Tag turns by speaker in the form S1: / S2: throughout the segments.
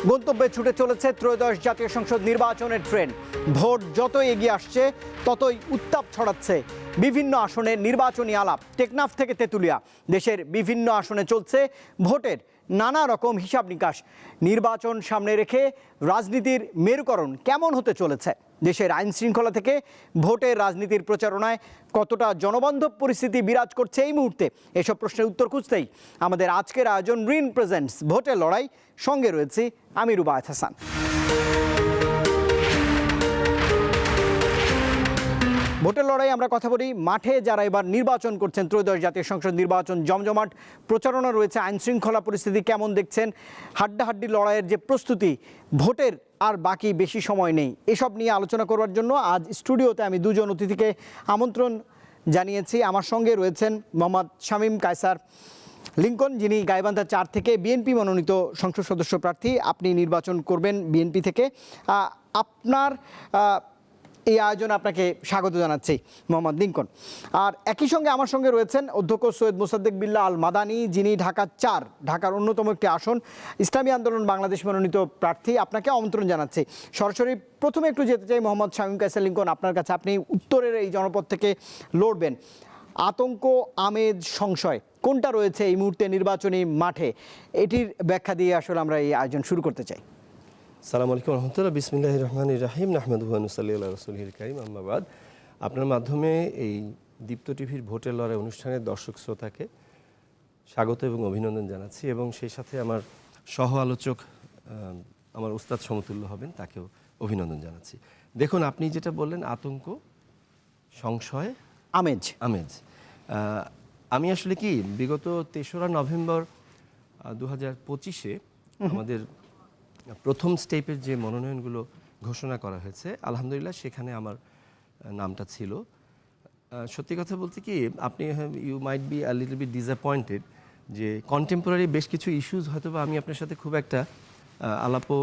S1: গন্তব্যে ছুটে চলেছে ত্রয়োদশ জাতীয় সংসদ নির্বাচনের ট্রেন। ভোট যত এগিয়ে আসছে ততই উত্তাপ ছড়াচ্ছে বিভিন্ন আসনে নির্বাচনী আলাপ। টেকনাফ থেকে তেঁতুলিয়া দেশের বিভিন্ন আসনে চলছে ভোটের নানা রকম হিসাব নিকাশ। নির্বাচন সামনে রেখে রাজনীতির মেরুকরণ কেমন হতে চলেছে, দেশের আইন শৃঙ্খলা থেকে ভোটের রাজনীতির প্রচারণায় কতটা জনবান্ধব পরিস্থিতি বিরাজ করছে এই মুহূর্তে, এসব প্রশ্নের উত্তর খুঁজতেই আমাদের আজকের আয়োজন রিন প্রেজেন্টস ভোটের লড়াই। সঙ্গে রয়েছে আমি রুবায়েত হাসান। ভোটের লড়াই আমরা কথা বলি মাঠে যারা এবার নির্বাচন করছেন, ত্রয়োদশ জাতীয় সংসদ নির্বাচন জমজমাট, প্রচারণা রয়েছে। আইন শৃঙ্খলা পরিস্থিতি কেমন দেখছেন? হাড্ডাহাড্ডি লড়াইয়ের যে প্রস্তুতি, ভোটের আর বাকি বেশি সময় নেই, এসব নিয়ে আলোচনা করার জন্য আজ স্টুডিওতে আমি দুজন অতিথিকে আমন্ত্রণ জানিয়েছি। আমার সঙ্গে রয়েছেন মোহাম্মদ শামীম কায়সার লিঙ্কন, যিনি গাইবান্ধা 4 থেকে বিএনপি মনোনীত সংসদ সদস্য প্রার্থী। আপনি নির্বাচন করবেন বিএনপি থেকে। আপনার এই আয়োজনে আপনাকে স্বাগত জানাচ্ছি মোহাম্মদ লিঙ্কন। আর একই সঙ্গে আমার সঙ্গে রয়েছেন অধ্যক্ষ সৈয়দ মোসাদ্দেক বিল্লাহ আল মাদানী, যিনি ঢাকা 4 ঢাকার অন্যতম একটি আসন ইসলামী আন্দোলন বাংলাদেশ মনোনীত প্রার্থী। আপনাকে আমন্ত্রণ জানাচ্ছি। সরাসরি প্রথমে একটু যেতে চাই মোহাম্মদ শামীম কায়সার লিঙ্কন, আপনার কাছে। আপনি উত্তরের এই জনপদ থেকে লড়বেন। আতঙ্ক, আমেজ, সংশয় কোনটা রয়েছে এই মুহূর্তে নির্বাচনী মাঠে, এটির ব্যাখ্যা দিয়ে আসলে আমরা এই আয়োজন শুরু করতে চাই।
S2: আসসালামু আলাইকুম রহমতুল্লাহ। বিসমিল্লাহির রহমানির রহিম। নাহমাদুহু ওয়া নুসাল্লি আলা রাসূলিহিল কারীম, আম্মা বাদ। আপনার মাধ্যমে এই দীপ্ত টিভির ভোটের লড়াই অনুষ্ঠানের দর্শক শ্রোতাকে স্বাগত এবং অভিনন্দন জানাচ্ছি, এবং সেই সাথে আমার সহ আলোচক আমার উস্তাদ সমতুল্য হবেন, তাকেও অভিনন্দন জানাচ্ছি। দেখুন, আপনি যেটা বললেন আতঙ্ক, সংশয়,
S1: আমেজ।
S2: আমি আসলে কি বিগত 3রা নভেম্বর 2025-এ আমাদের প্রথম স্টেপের যে মনোনয়নগুলো ঘোষণা করা হয়েছে, আলহামদুলিল্লাহ সেখানে আমার নামটা ছিল। সত্যি কথা বলতে কি, আপনি you might be a little bit disappointed যে কন্টেম্পোরারি বেশ কিছু ইস্যুস হয়তো বা আমি আপনার সাথে খুব একটা আলাপও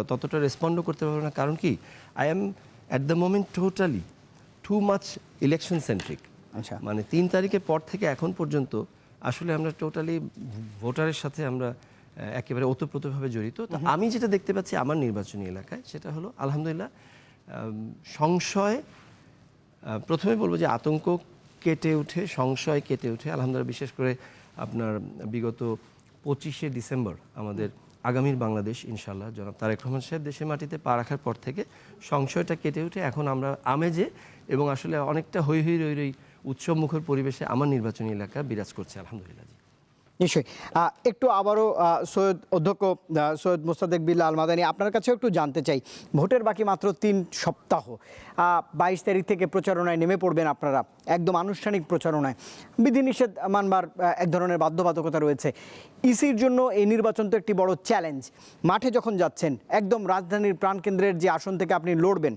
S2: ততটা রেসপন্ডও করতে পারবো না। কারণ কি, I am at the moment totally too much election centric.
S1: আচ্ছা,
S2: মানে 3 তারিখের পর থেকে এখন পর্যন্ত আসলে আমরা টোটালি ভোটারের সাথে আমরা একেবারে ওতপ্রোতভাবে জড়িত। তো আমি যেটা দেখতে পাচ্ছি আমার নির্বাচনী এলাকায়, সেটা হলো আলহামদুলিল্লাহ সংশয়। প্রথমে বলবো যে আতঙ্ক কেটে উঠে, সংশয় কেটে উঠে আলহামদুলিল্লাহ। বিশেষ করে আপনার বিগত 25শে ডিসেম্বর আমাদের আগামীর বাংলাদেশ ইনশাআল্লাহ জনাব তারেক রহমান সাহেব দেশের মাটিতে পা রাখার পর থেকে সংশয়টা কেটে উঠে এখন আমরা আমেজে এবং আসলে অনেকটা হৈ হৈ রই রই উৎসবমুখর পরিবেশে আমার নির্বাচনী এলাকা বিরাজ করছে আলহামদুলিল্লাহ।
S1: নিশ্চয়ই। একটু আবারও অধ্যক্ষ সৈয়দ মোসাদ্দেক বিল্লাহ আল মাদানী, আপনার কাছেও একটু জানতে চাই, ভোটের বাকি মাত্র 3 সপ্তাহ, 22 তারিখ থেকে প্রচারণায় নেমে পড়বেন আপনারা, একদম আনুষ্ঠানিক প্রচারণায়। বিধিনিষেধ মানবার এক ধরনের বাধ্যবাধকতা রয়েছে। ইসির জন্য এই নির্বাচন তো একটি বড় চ্যালেঞ্জ। মাঠে যখন যাচ্ছেন, একদম রাজধানীর প্রাণকেন্দ্রের যে আসন থেকে আপনি লড়বেন,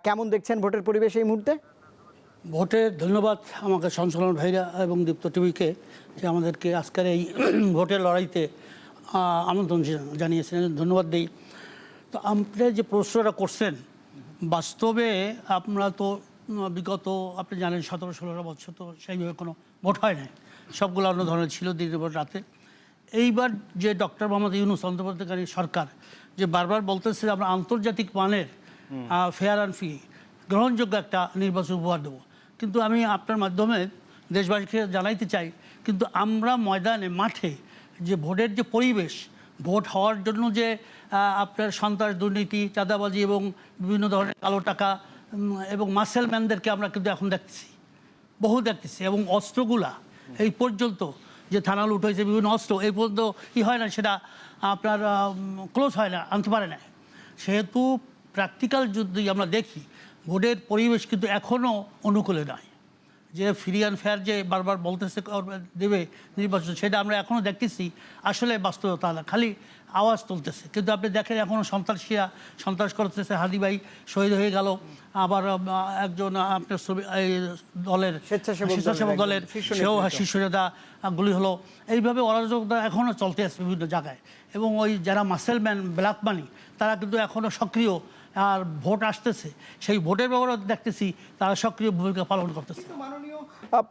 S1: কেমন দেখছেন ভোটের পরিবেশ এই মুহূর্তে?
S3: ভোটের ধন্যবাদ আমাকে সঞ্চালন ভাইরা এবং দীপ্ত টিভিকে যে আমাদেরকে আজকের এই ভোটের লড়াইতে আমন্ত্রণ জানিয়েছেন, ধন্যবাদ দিই। তো আপনি যে প্রশ্নটা করছেন, বাস্তবে আপনারা তো বিগত আপনি জানেন 17-16 বছর তো সেইভাবে কোনো ভোট হয় না, সবগুলো অন্য ধরনের ছিল দিনের ভোট রাতে। এইবার যে ডক্টর মোহাম্মদ ইউনূস অন্তর্বর্তীকালী সরকার যে বারবার বলতেছে আমরা আন্তর্জাতিক মানের ফেয়ার অ্যান্ড ফ্রি গ্রহণযোগ্য একটা নির্বাচন উপহার দেবো, কিন্তু আমি আপনার মাধ্যমে দেশবাসীকে জানাইতে চাই, কিন্তু আমরা ময়দানে মাঠে যে ভোটের যে পরিবেশ, ভোট হওয়ার জন্য যে আপনার সন্ত্রাস, দুর্নীতি, চাঁদাবাজি এবং বিভিন্ন ধরনের কালো টাকা এবং মাসেলম্যানদেরকে আমরা কিন্তু এখন দেখতেছি, বহু দেখতেছি। এবং অস্ত্রগুলা এই পর্যন্ত যে থানা লুট হয়েছে, বিভিন্ন অস্ত্র এই পর্যন্ত কী হয় না, সেটা আপনার ক্লোজ হয় না, আনতে পারে না। সেহেতু প্র্যাকটিক্যাল যদি আমরা দেখি, ভোটের পরিবেশ কিন্তু এখনও অনুকূলে নয়। যে ফ্রি অ্যান্ড ফেয়ার যে বারবার বলতেছে দেবে নির্বাচন, সেটা আমরা এখনও দেখতেছি আসলে বাস্তবতা না, খালি আওয়াজ তুলতেছে। কিন্তু আপনি দেখেন এখনও সন্ত্রাসীরা সন্ত্রাস করতেছে, হাদি ভাই শহীদ হয়ে গেল, আবার একজন আপনার দলের স্বেচ্ছাসেবক দলের সেও শীর্ষ নেতা গুলি হলো। এইভাবে অরাজকতা এখনও চলতে আছে বিভিন্ন জায়গায়। এবং ওই যারা মাসেলম্যান, ব্ল্যাক মানি, তারা কিন্তু এখনও সক্রিয় আর ভোট আসতেছে, সেই ভোটের ব্যাপারে দেখতেছি তারা সক্রিয় ভূমিকা পালন করতেছে।
S1: মাননীয়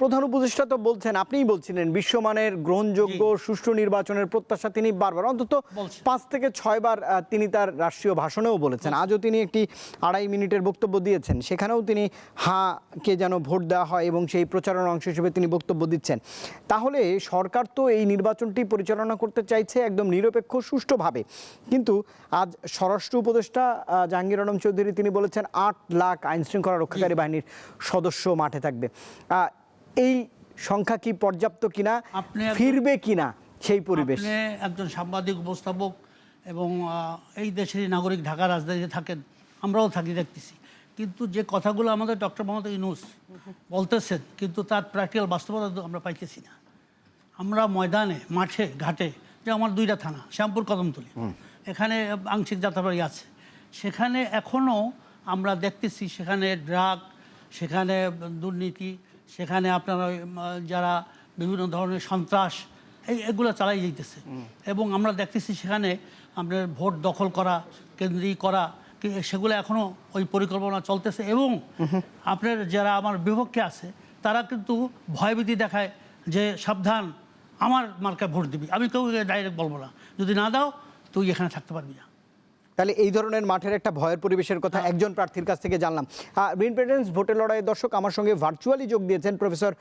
S1: প্রধান উপদেষ্টা তো বলছেন, আপনিই বলছিলেন বিশ্বমানের গ্রহণযোগ্য সুষ্ঠু নির্বাচনের প্রত্যাশা তিনি বারবার অন্তত
S3: বলছেন।
S1: 5 থেকে 6 বার তিনি তার রাষ্ট্রীয় ভাষণেও বলেছেন। আজও তিনি একটি 2.5 মিনিটের বক্তব্য দিয়েছেন, সেখানেও তিনি হাঁকে যেন ভোট দেওয়া হয় এবং সেই প্রচারণার অংশ হিসেবে তিনি বক্তব্য দিচ্ছেন। তাহলে সরকার তো এই নির্বাচনটি পরিচালনা করতে চাইছে একদম নিরপেক্ষ সুষ্ঠুভাবে, কিন্তু আজ স্বরাষ্ট্র উপদেষ্টা জাহাঙ্গীর আলম চৌধুরী তিনি বলেছেন 8 লাখ আইন শৃঙ্খলা রক্ষাকারী বাহিনীর সদস্য মাঠে থাকবে। এই সংখ্যা কি পর্যাপ্ত কিনা, ফিরবে কিনা সেই পরিবেশ?
S3: আপনি একজন সাংবাদিক উপস্থাপক এবং এই দেশের নাগরিক, ঢাকা রাজধানীতে থাকেন, আমরাও থাকি, দেখতেছি। কিন্তু যে কথাগুলো আমাদের ডক্টর মোহাম্মদ ইউনূস বলতেছেন, কিন্তু তার প্র্যাকটিক্যাল বাস্তবতা আমরা পাইতেছি না। আমরা ময়দানে, মাঠে, ঘাটে, যে আমার 2টা থানা, শ্যামপুর, কদমতলী, এখানে আংশিক যাত্রাবাড়ি আছে, সেখানে এখনও আমরা দেখতেছি সেখানে ড্রাগ, সেখানে দুর্নীতি, সেখানে আপনার যারা বিভিন্ন ধরনের সন্ত্রাস এগুলো চালাই যাইতেছে। এবং আমরা দেখতেছি সেখানে আপনার ভোট দখল করা, কেন্দ্রীয় করা, সেগুলো এখনও ওই পরিকল্পনা চলতেছে। এবং আপনার যারা আমার বিপক্ষে আছে তারা কিন্তু ভয়ভীতি দেখায় যে সাবধান, আমার মার্কায় ভোট দিবি। আমি কেউ ডাইরেক্ট বলবো না, যদি না দাও তুই এখানে থাকতে পারবি না।
S1: তাহলে এই ধরনের মাঠের একটা ভয়ের পরিবেশের কথা একজন প্রার্থীর কাছ থেকে জানলাম। গ্রিন প্রেসিডেন্টস ভোটের লড়াইয়ের দর্শক, আমার সঙ্গে ভার্চুয়ালি যোগ দিয়েছেন প্রফেসর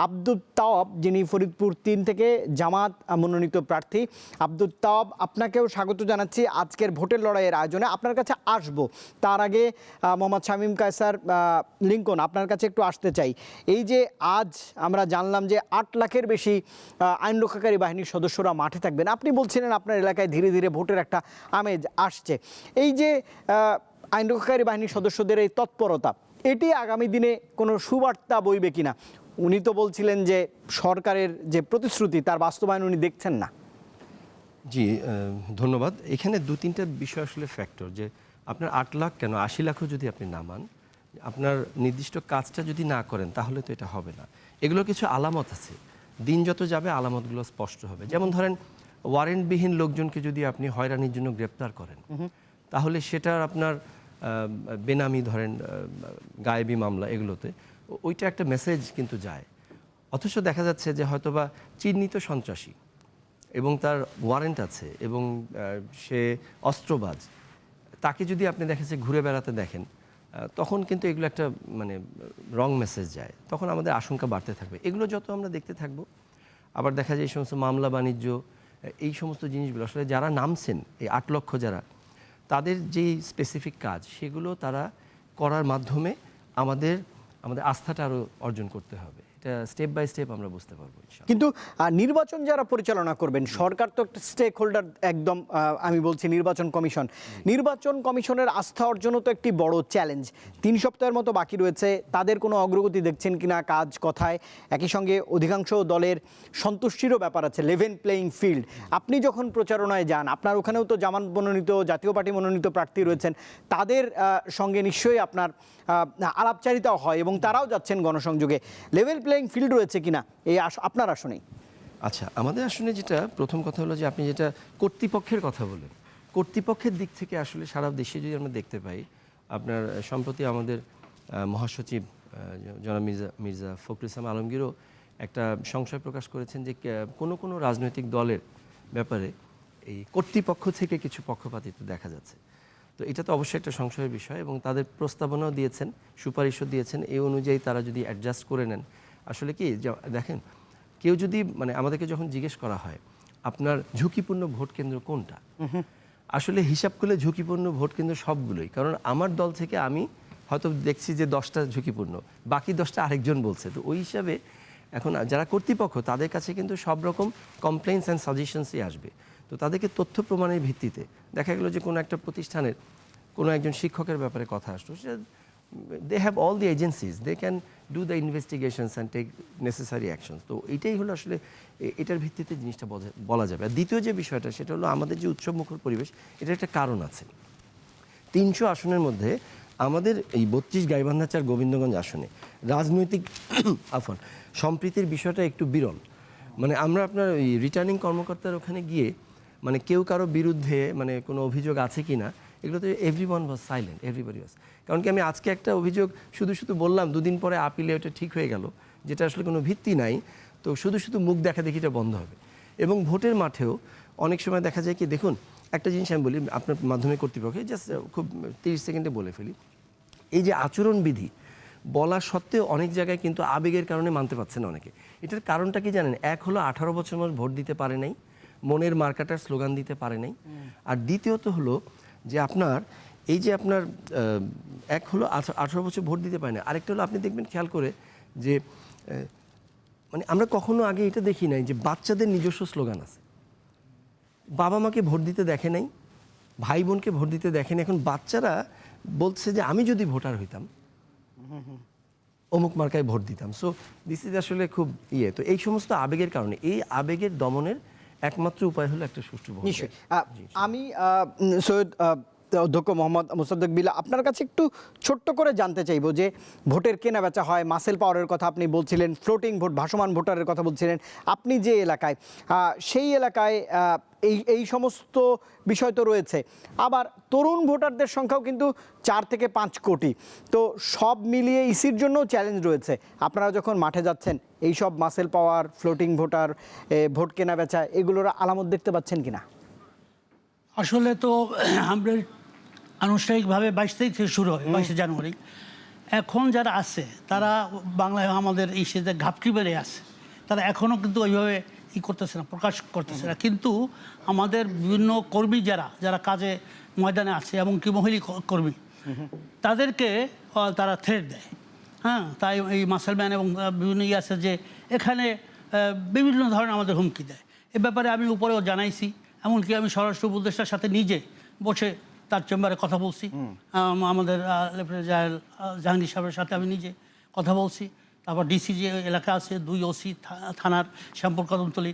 S1: আব্দুল তাওয়াব, যিনি ফরিদপুর 3 থেকে জামাত মনোনীত প্রার্থী। আব্দুল তাওয়াব, আপনাকেও স্বাগত জানাচ্ছি আজকের ভোটের লড়াইয়ের আয়োজনে। আপনার কাছে আসবো, তার আগে মোহাম্মদ শামীম কায়সার লিঙ্কন, আপনার কাছে একটু আসতে চাই। এই যে আজ আমরা জানলাম যে 8 লাখের বেশি আইন রক্ষাকারী বাহিনীর সদস্যরা মাঠে থাকবেন, আপনি বলছিলেন আপনার এলাকায় ধীরে ধীরে ভোটের একটা আমেজ আসছে। এই যে আইন রক্ষাকারী বাহিনীর সদস্যদের এই তৎপরতা, এটি আগামী দিনে কোনো সুবার্তা বইবে কিনা? উনি তো বলছিলেন যে সরকারের যে প্রতিশ্রুতি তার বাস্তবায়ন উনি দেখছেন না।
S2: জি, ধন্যবাদ। এখানে 2-3টা বিষয় আসলে ফ্যাক্টর, যে আপনার 8 লাখ কেন 80 লাখও যদি আপনি নামান, আপনার নির্দিষ্ট কাজটা যদি না করেন তাহলে তো এটা হবে না। এগুলো কিছু আলামত আছে, দিন যত যাবে আলামতগুলো স্পষ্ট হবে। যেমন ধরেন, ওয়ারেন্টবিহীন লোকজনকে যদি আপনি হয়রানির জন্য গ্রেপ্তার করেন, তাহলে সেটার আপনার বেনামি ধরেন গায়েবী মামলা, এগুলোতে ওইটা একটা মেসেজ কিন্তু যায়। অথচ দেখা যাচ্ছে যে হয়তোবা চিহ্নিত সন্ত্রাসী এবং তার ওয়ারেন্ট আছে এবং সে অস্ত্রবাজ, তাকে যদি আপনি দেখেছে ঘুরে বেড়াতে দেখেন, তখন কিন্তু এগুলো একটা মানে রং মেসেজ যায়। তখন আমাদের আশঙ্কা বাড়তে থাকবে। এগুলো যত আমরা দেখতে থাকবো, আবার দেখা যায় এই সমস্ত মামলা বাণিজ্য, এই সমস্ত জিনিসগুলো আসলে যারা নামছেন, এই 8 লক্ষ যারা, তাদের যেই স্পেসিফিক কাজ সেগুলো তারা করার মাধ্যমে আমাদের আস্থাটা আরও অর্জন করতে হবে। এটা স্টেপ বাই স্টেপ আমরা বুঝতে পারবো।
S1: কিন্তু নির্বাচন যারা পরিচালনা করবেন, সরকার তো একটা স্টেক হোল্ডার, একদম আমি বলছি নির্বাচন কমিশন। নির্বাচন কমিশনের আস্থা অর্জনও তো একটি বড় চ্যালেঞ্জ। 3 সপ্তাহের মতো বাকি রয়েছে, তাদের কোনো অগ্রগতি দেখছেন কিনা কাজ কথায়? একই সঙ্গে অধিকাংশ দলের সন্তুষ্টিরও ব্যাপার আছে, লেভেল প্লেয়িং ফিল্ড। আপনি যখন প্রচারণায় যান, আপনার ওখানেও তো জামাত মনোনীত, জাতীয় পার্টি মনোনীত প্রার্থী রয়েছেন, তাদের সঙ্গে নিশ্চয়ই আপনার আলাপচারিতাও হয় এবং তারাও যাচ্ছেন গণসংযোগে। লেভেল প্লেয়িং ফিল্ড রয়েছে কিনা এই আপনার আসনেই?
S2: আচ্ছা, আমাদের আসলে যেটা প্রথম কথা হলো যে আপনি যেটা কর্তৃপক্ষের কথা বলেন, কর্তৃপক্ষের দিক থেকে আসলে সারা দেশে যদি আমরা দেখতে পাই, আপনার সম্প্রতি আমাদের মহাসচিব জনাব মির্জা ফখরুল ইসলাম আলমগীরও একটা সংশয় প্রকাশ করেছেন যে কোনো রাজনৈতিক দলের ব্যাপারে এই কর্তৃপক্ষ থেকে কিছু পক্ষপাতিত্ব দেখা যাচ্ছে। তো এটা তো অবশ্যই একটা সংশয়ের বিষয়, এবং তাদের প্রস্তাবনাও দিয়েছেন, সুপারিশও দিয়েছেন। এই অনুযায়ী তারা যদি অ্যাডজাস্ট করে নেন, আসলে কি দেখেন, কেউ যদি মানে আমাদেরকে যখন জিজ্ঞেস করা হয় আপনার ঝুঁকিপূর্ণ ভোট কেন্দ্র কোনটা, আসলে হিসাব করলে ঝুঁকিপূর্ণ ভোট কেন্দ্র সবগুলোই। কারণ আমার দল থেকে আমি হয়তো দেখছি যে 10টা ঝুঁকিপূর্ণ, বাকি 10টা আরেকজন বলছে। তো ওই হিসাবে এখন যারা কর্তৃপক্ষ, তাদের কাছে কিন্তু সব রকম কমপ্লেইন্স অ্যান্ড সাজেশনসই আসবে। তো তাদেরকে তথ্য প্রমাণের ভিত্তিতে দেখা গেলো যে কোনো একটা প্রতিষ্ঠানের কোনো একজন শিক্ষকের ব্যাপারে কথা আসলো, they have all the agencies, they can do the investigations and take necessary actions. তো এটাই হলো আসলে এটার ভিত্তিতে জিনিসটা বলা যাবে। আর দ্বিতীয় যে বিষয়টা, সেটা হলো আমাদের যে উৎসবমুখর পরিবেশ, এটার একটা কারণ আছে। 300 আসনের মধ্যে আমাদের এই 32 গাইবান্ধাচার গোবিন্দগঞ্জ আসনে রাজনৈতিক সম্প্রীতির বিষয়টা একটু বিরল। মানে আমরা আপনার ওই রিটার্নিং কর্মকর্তার ওখানে গিয়ে মানে কেউ কারো বিরুদ্ধে মানে কোনো অভিযোগ আছে কি না, এগুলোতে everyone was silent, everybody was. কারণ কি আমি আজকে একটা অভিযোগ শুধু শুধু বললাম, দুদিন পরে আপিলে ওটা ঠিক হয়ে গেল, যেটা আসলে কোনো ভিত্তি নাই, তো শুধু শুধু মুখ দেখা দেখিটা বন্ধ হবে। এবং ভোটের মাঠেও অনেক সময় দেখা যায় কি, দেখুন একটা জিনিস আমি বলি আপনার মাধ্যমে কর্তৃপক্ষে, জাস্ট খুব 30 সেকেন্ডে বলে ফেলি। এই যে আচরণবিধি বলা সত্ত্বেও অনেক জায়গায় কিন্তু আবেগের কারণে মানতে পারছে না অনেকে। এটার কারণটা কি জানেন? এক হলো 18 বছর মানুষ ভোট দিতে পারে নাই, মনের মার্কাটার স্লোগান দিতে পারে নাই। আর দ্বিতীয়ত হলো যে আপনার এই যে আপনার এক হলো 18 বছর ভোট দিতে পারে না, আরেকটা হলো আপনি দেখবেন খেয়াল করে যে মানে আমরা কখনো আগে এটা দেখি নাই যে বাচ্চাদের নিজস্ব স্লোগান আছে। বাবা মাকে ভোট দিতে দেখে নাই, ভাই বোনকে ভোট দিতে দেখে নাই, এখন বাচ্চারা বলছে যে আমি যদি ভোটার হইতাম অমুক মার্কায় ভোট দিতাম। সো দিস ইজ আসলে খুব তো এই সমস্ত আবেগের কারণে, এই আবেগের দমনের একমাত্র উপায় হলো একটা সুষ্ঠু ভোট।
S1: নিশ্চয়ই। আমি সৈয়দ অধ্যক্ষ মোহাম্মদ মোসাদ্দেক বিল্লাহ, আপনার কাছে একটু ছোট্ট করে জানতে চাইবো যে ভোটের কেনা বেচা হয়, মাসেল পাওয়ারের কথা আপনি বলছিলেন, ফ্লোটিং ভোট, ভাসমান ভোটারের কথা বলছিলেন, আপনি যে এলাকায় সেই এলাকায় এই সমস্ত বিষয় তো রয়েছে। আবার তরুণ ভোটারদের সংখ্যাও কিন্তু 4 থেকে 5 কোটি। তো সব মিলিয়ে ইসির জন্যও চ্যালেঞ্জ রয়েছে। আপনারা যখন মাঠে যাচ্ছেন, এই সব muscle power, floating voter, vote কেনা বেচা, এগুলোর আলামত দেখতে পাচ্ছেন কিনা?
S3: আসলে তো আমরা আনুষ্ঠানিকভাবে 22 তারিখ থেকে শুরু হয়, 22শে জানুয়ারি। এখন যারা আছে তারা বাংলায় আমাদের এই সে যে ঘাপটি বেড়ে আছে, তারা এখনও কিন্তু ওইভাবে করতেছে না, প্রকাশ করতেছে না। কিন্তু আমাদের বিভিন্ন কর্মী যারা কাজে ময়দানে আছে, এমনকি মহিলা কর্মী, তাদেরকে তারা থ্রেট দেয়। হ্যাঁ, তাই এই মাসেলম্যান এবং বিভিন্ন আছে যে এখানে বিভিন্ন ধরনের আমাদের হুমকি দেয়। এ ব্যাপারে আমি উপরেও জানাইছি, এমনকি আমি স্বরাষ্ট্র উপদেষ্টার সাথে নিজে বসে তার চেম্বারে কথা বলছি। আমাদের লেফটেন্যান্ট জেনারেল জাহাঙ্গীর সাহেবের সাথে আমি নিজে কথা বলছি। তারপর ডিসি যে এলাকা আছে, 2 ওসি থানার শ্যামপুর কদমতলী।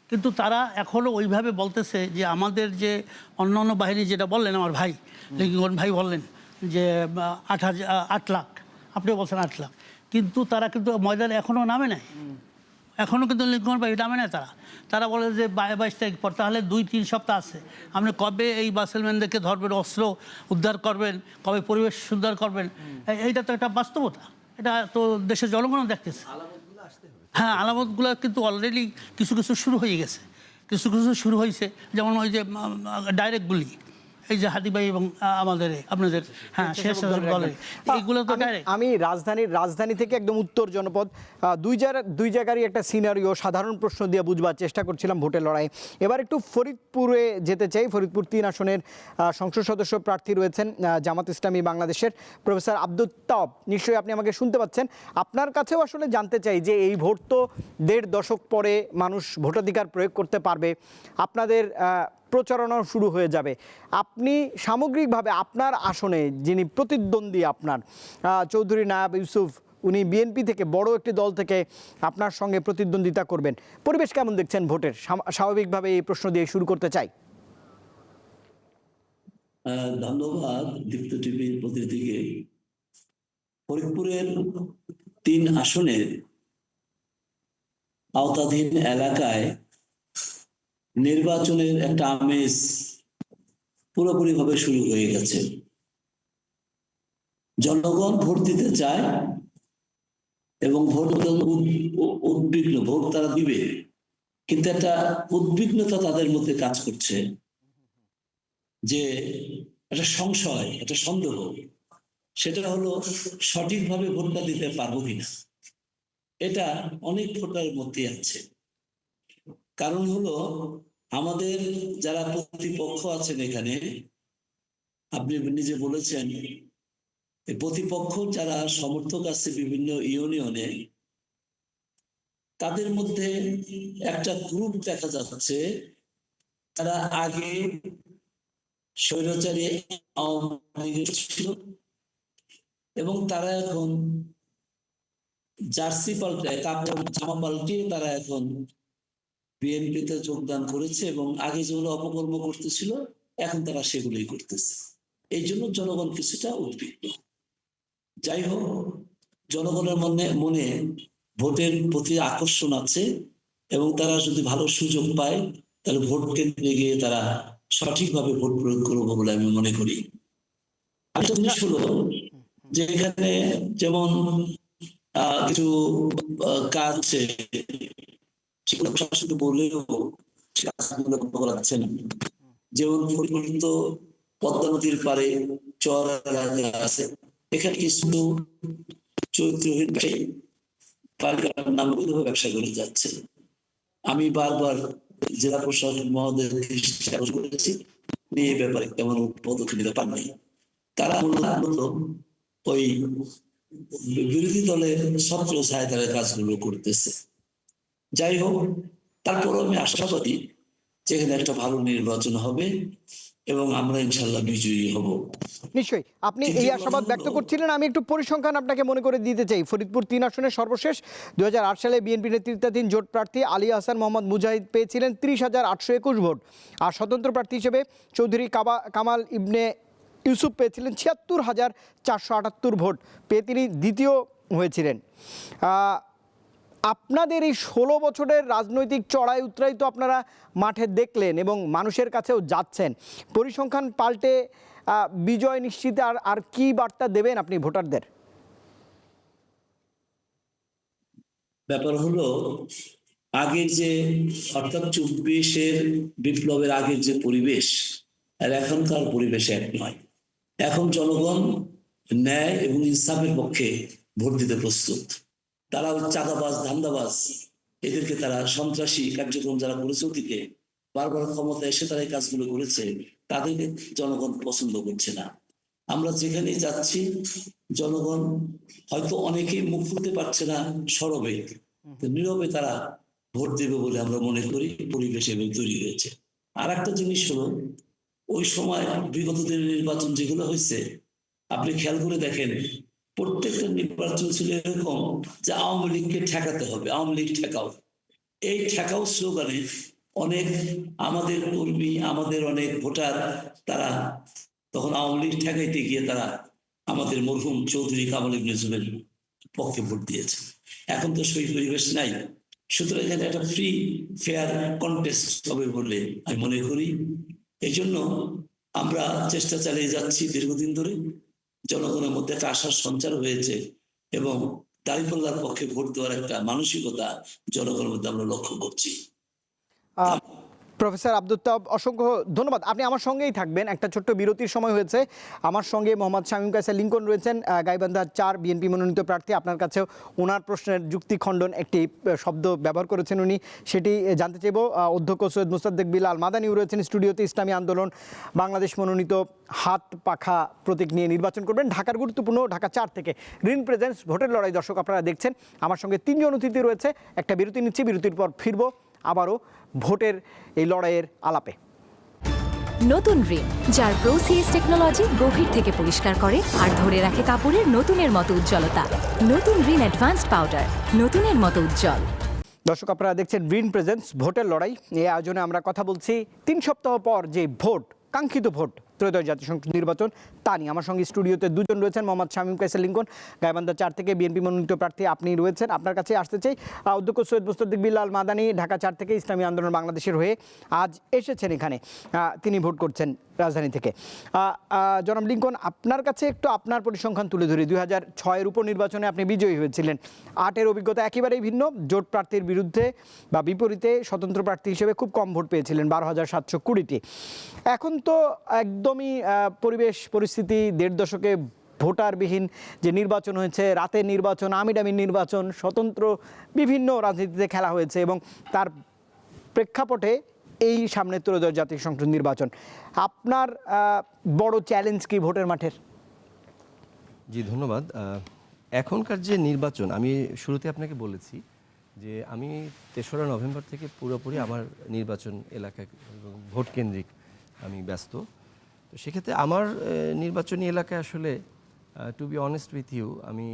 S3: কিন্তু তারা এখনও ওইভাবে বলতেছে যে আমাদের যে অন্যান্য বাহিনী, যেটা বললেন আমার ভাই লিঙ্গন ভাই বললেন যে 8 লাখ, আপনিও বলছেন 8 লাখ, কিন্তু তারা কিন্তু ময়দানে এখনও নামে নাই, এখনও কিন্তু লিঙ্কন ভাই নামে না। তারা বলে যে 22 তারিখ পর, তাহলে 2-3 সপ্তাহ আছে। আপনি কবে এই মাসেলম্যানদেরকে ধরবেন, অস্ত্র উদ্ধার করবেন, কবে পরিবেশ উদ্ধার করবেন? এইটা তো একটা বাস্তবতা, এটা তো দেশের জনগণও দেখতেছে। হ্যাঁ, আলামতগুলো কিন্তু অলরেডি কিছু কিছু শুরু হয়ে গেছে, কিছু কিছু শুরু হয়েছে। যেমন ওই যে ডাইরেক্ট গুলি, এই যে হাদি ভাই এবং আমাদের আপনাদের শেষ বলে, এইগুলো তো ডাইরেক্ট।
S1: আমি রাজধানী থেকে একদম উত্তর জনপদ, দুই জায়গারই একটা সিনারিও, সাধারণ প্রশ্ন দিয়ে বুঝবার চেষ্টা করছিলাম ভোটের লড়াই। এবার একটু ফরিদপুরে যেতে চাই। ফরিদপুর 3 আসনের সংসদ সদস্য প্রার্থী রয়েছেন জামাত ইসলামী বাংলাদেশের প্রফেসর আব্দুল তাওয়াব। নিশ্চয়ই আপনি আমাকে শুনতে পাচ্ছেন। আপনার কাছেও আসলে জানতে চাই যে এই ভোট তো 1.5 দশক পরে মানুষ ভোটাধিকার প্রয়োগ করতে পারবে, আপনাদের প্রচারণাও শুরু হয়ে যাবে। আপনি সামগ্রিকভাবে আপনার আসনে যিনি প্রতিদ্বন্দ্বী, আপনার চৌধুরী নায়াব ইউসুফ, উনি বিএনপি থেকে, বড় একটি দল থেকে আপনার সঙ্গে প্রতিদ্বন্দ্বিতা করবেন, পরিবেশ কেমন দেখছেন ভোটের? স্বাভাবিকভাবে এই প্রশ্ন দিয়ে শুরু করতে চাই।
S4: ধন্যবাদ দীপ্ত টিভির প্রতিনিধিকে। ফরিদপুরের 3 আসনের আওতাধীন এলাকায় নির্বাচনের একটা আমেজ পুরোপুরিভাবে শুরু হয়ে গেছে। জনগণ ভোট দিতে চায় এবং ভোট উদ্বিগ্ন, ভোট তারা দিবে, কিন্তু একটা উদ্বিগ্নতা তাদের মধ্যে কাজ করছে, যে একটা সংশয়, একটা সন্দেহ, সেটা হলো সঠিকভাবে ভোটটা দিতে পারবো কিনা। এটা অনেক ভোটারের মধ্যে আছে। কারণ হলো আমাদের যারা প্রতিপক্ষ আছেন এখানে, আপনি নিজে বলেছেন, প্রতিপক্ষ যারা সমর্থক আছে বিভিন্ন ইউনিয়নে, তাদের মধ্যে একটা গ্রুপ দেখা যাচ্ছে তারা আগে স্বৈরাচারী আওয়ামী লীগ ছিল এবং তারা এখন জার্সি পাল্টায়, কাপড় জামা পাল্টিয়ে তারা এখন বিএনপিতে যোগদান করেছে এবং আগে যেগুলো অপকর্ম করতেছিল এখন তারা সেগুলোই করতেছে। এই জন্য জনগণ কিছুটা উদ্বিগ্ন। যাই হোক, জনগণের মনে ভোটের প্রতি আকর্ষণ আছে এবং তারা যদি ভালো সুযোগ পায় তাহলে ভোট কেন্দ্রে গিয়ে তারা সঠিকভাবে ভোট প্রয়োগ করবো বলে আমি মনে করি। আরেকটা জিনিস হলো যে এখানে যেমন কিছু কাজ আছে সেগুলো প্রশাসনকে বললেও সে কাজগুলো করা যাচ্ছে না। যেমন পরিকল্পিত পদ্মা নদীর পারে চর এলাকা আছে, এখানে কিছু চরিত্রহীন পালিকার নাম বৈধভাবে ব্যবসা করে যাচ্ছে। আমি বারবার জেলা প্রশাসক মহোদয়কে করেছি, এই ব্যাপারে তেমন পদক্ষেপ নিতে পারেনি। তারা মূলত ওই বিরোধী দলের ছত্র ছায়াতলের কাজগুলো করতেছে। যাই হোক, তারপরও আমি আশাবাদী যেখানে একটা ভালো নির্বাচন হবে এবং আমরা ইনশাল্লাহ বিজয়ী হব।
S1: নিশ্চয়ই আপনি এই আশাবাদ ব্যক্ত করছিলেন। আমি একটু পরিসংখ্যান আপনাকে মনে করে দিতে চাই। ফরিদপুর 3 আসনের সর্বশেষ 2008 সালে বিএনপি নেতৃত্বাধীন জোট প্রার্থী আলী আহসান মোহাম্মদ মুজাহিদ পেয়েছিলেন 30,821 ভোট, আর স্বতন্ত্র প্রার্থী হিসেবে চৌধুরী কামাল ইবনে ইউসুফ পেয়েছিলেন 76,478 ভোট, পেয়ে তিনি দ্বিতীয় হয়েছিলেন। আপনাদের এই 16 বছরের রাজনৈতিক চড়াই উতরাই তো আপনারা মাঠে দেখলেন এবং মানুষের কাছেও যাচ্ছেন। পরিসংখ্যান পাল্টে বিজয় নিশ্চিতে আর কি বার্তা দেবেন আপনি ভোটারদের?
S4: ব্যাপার হলো, আগের যে অর্থাৎ 24-এর বিপ্লবের আগের যে পরিবেশ আর এখনকার পরিবেশ এক নয়। এখন জনগণ ন্যায় এবং ইনসাফের পক্ষে ভোট দিতে প্রস্তুত। তারা চাঁদাবাজ, ধান্দাবাজ, এদেরকে তারা সন্ত্রাসী কার্যক্রম যারা করেছে অতীতে, বারবার ক্ষমতা এসে তারা এই কাজগুলো করেছে, তাদেরকে জনগণ পছন্দ করছে না। আমরা যেখানে যাচ্ছি জনগণ হয়তো অনেকেই মুখ খুলতে পারছে না সরবে, নীরবে তারা ভোট দেবে বলে আমরা মনে করি পরিবেশ এবং তৈরি হয়েছে। আর একটা জিনিস হলো, ওই সময় বিগত দিনের নির্বাচন যেগুলো হয়েছে আপনি খেয়াল করে দেখেন, প্রত্যেকটা নির্বাচন ছিল এরকম যে আওয়ামী লীগকে ঠেকাতে হবে, আওয়ামী লীগ ঠেকাও। এই ঠেকাও স্লোগানে অনেক আমাদের কর্মী, আমাদের অনেক ভোটার তারা তখন আওয়ামী লীগ ঠেকাইতে গিয়ে তারা আমাদের মরহুম চৌধুরী কামাল ইবনে ইউসুফের পক্ষে ভোট দিয়েছে। এখন তো সেই পরিবেশ নাই। সুতরাং এখানে একটা ফ্রি ফেয়ার কন্টেস্ট হবে বলে আমি মনে করি। এই জন্য আমরা চেষ্টা চালিয়ে যাচ্ছি দীর্ঘদিন ধরে। জনগণের মধ্যে একটা আশার সঞ্চার হয়েছে এবং দাঁড়িপাল্লার পক্ষে ভোট দেওয়ার একটা মানসিকতা জনগণের মধ্যে আমরা লক্ষ্য করছি।
S1: প্রফেসর আব্দুল তাওয়াব, অসংখ্য ধন্যবাদ। আপনি আমার সঙ্গেই থাকবেন, একটা ছোট্ট বিরতির সময় হয়েছে। আমার সঙ্গে মোহাম্মদ শামীম কায়সার লিঙ্কন রয়েছেন, গাইবান্ধা 4 বিএনপি মনোনীত প্রার্থী। আপনার কাছেও ওনার প্রশ্নের যুক্তি খণ্ডন একটি শব্দ ব্যবহার করেছেন উনি, সেটি জানতে চাইব। অধ্যক্ষ সৈয়দ মুস্তাদেক বিলাল মাদানিও রয়েছেন স্টুডিওতে, ইসলামী আন্দোলন বাংলাদেশ মনোনীত হাত পাখা প্রতীক নিয়ে নির্বাচন করবেন ঢাকার গুরুত্বপূর্ণ ঢাকা 4 থেকে। গ্রিন প্রেজেন্স ভোটের লড়াই দর্শক আপনারা দেখছেন। আমার সঙ্গে 3 জন অতিথি রয়েছে। একটা বিরতি নিচ্ছি, বিরতির পর ফিরবো আবারও ভোটের এই লড়াইয়ের আলাপে।
S5: নতুন রিন, যার প্রোসিএস টেকনোলজি গভীর থেকে পরিষ্কার করে আর ধরে রাখে কাপড়ের নতুনের মতো উজ্জ্বলতা। নতুন রিন অ্যাডভান্সড পাউডার, নতুনের মতো উজ্জ্বল।
S1: দর্শক আপনারা দেখছেন গ্রিন প্রেজেন্স ভোটের লড়াই। এই আয়োজনে আমরা কথা বলছি 3 সপ্তাহ পর যে ভোট, কাঙ্ক্ষিত ভোট, ত্রয়োদশ জাতীয় সংসদ নির্বাচন, তা নিয়ে। আমার সঙ্গে স্টুডিওতে 2 জন রয়েছেন। মোহাম্মদ শামীম কায়সার লিঙ্কন, গাইবান্ধা 4 থেকে বিএনপি মনোনীত প্রার্থী, আপনি রয়েছেন। আপনার কাছে আসতে চাই, অধ্যক্ষ সৈয়দ মুস্তাদেক বিলাল মাদানি ঢাকা 4 থেকে ইসলামী আন্দোলন বাংলাদেশের হয়ে আজ এসেছেন এখানে, তিনি ভোট করছেন রাজধানী থেকে। জনাব লিঙ্কন, আপনার কাছে একটু আপনার পরিসংখ্যান তুলে ধরি। 2006-এর উপনির্বাচনে আপনি বিজয়ী হয়েছিলেন। 8-এর অভিজ্ঞতা একেবারেই ভিন্ন। জোট প্রার্থীর বিরুদ্ধে বা বিপরীতে স্বতন্ত্র প্রার্থী হিসেবে খুব কম ভোট পেয়েছিলেন, 12,720টি। এখন তো একদমই পরিবেশ পরিস্থিতি 1.5 দশকে ভোটারবিহীন যে নির্বাচন হয়েছে, রাতের নির্বাচন, আমিডামির নির্বাচন, স্বতন্ত্র বিভিন্ন রাজনীতিতে খেলা হয়েছে এবং তার প্রেক্ষাপটে এই সামনে ত্রয়োদশ জাতীয় সংসদ নির্বাচন। আপনার বড় চ্যালেঞ্জ কি ভোটের মাঠের?
S2: জি ধন্যবাদ। এখনকার যে নির্বাচন, আমি শুরুতে আপনাকে বলেছি যে আমি 3রা নভেম্বর থেকে পুরোপুরি আমার নির্বাচন এলাকায় ভোট কেন্দ্রিক আমি ব্যস্ত। তো সেক্ষেত্রে আমার নির্বাচনী এলাকায় আসলে to be honest with you, আমি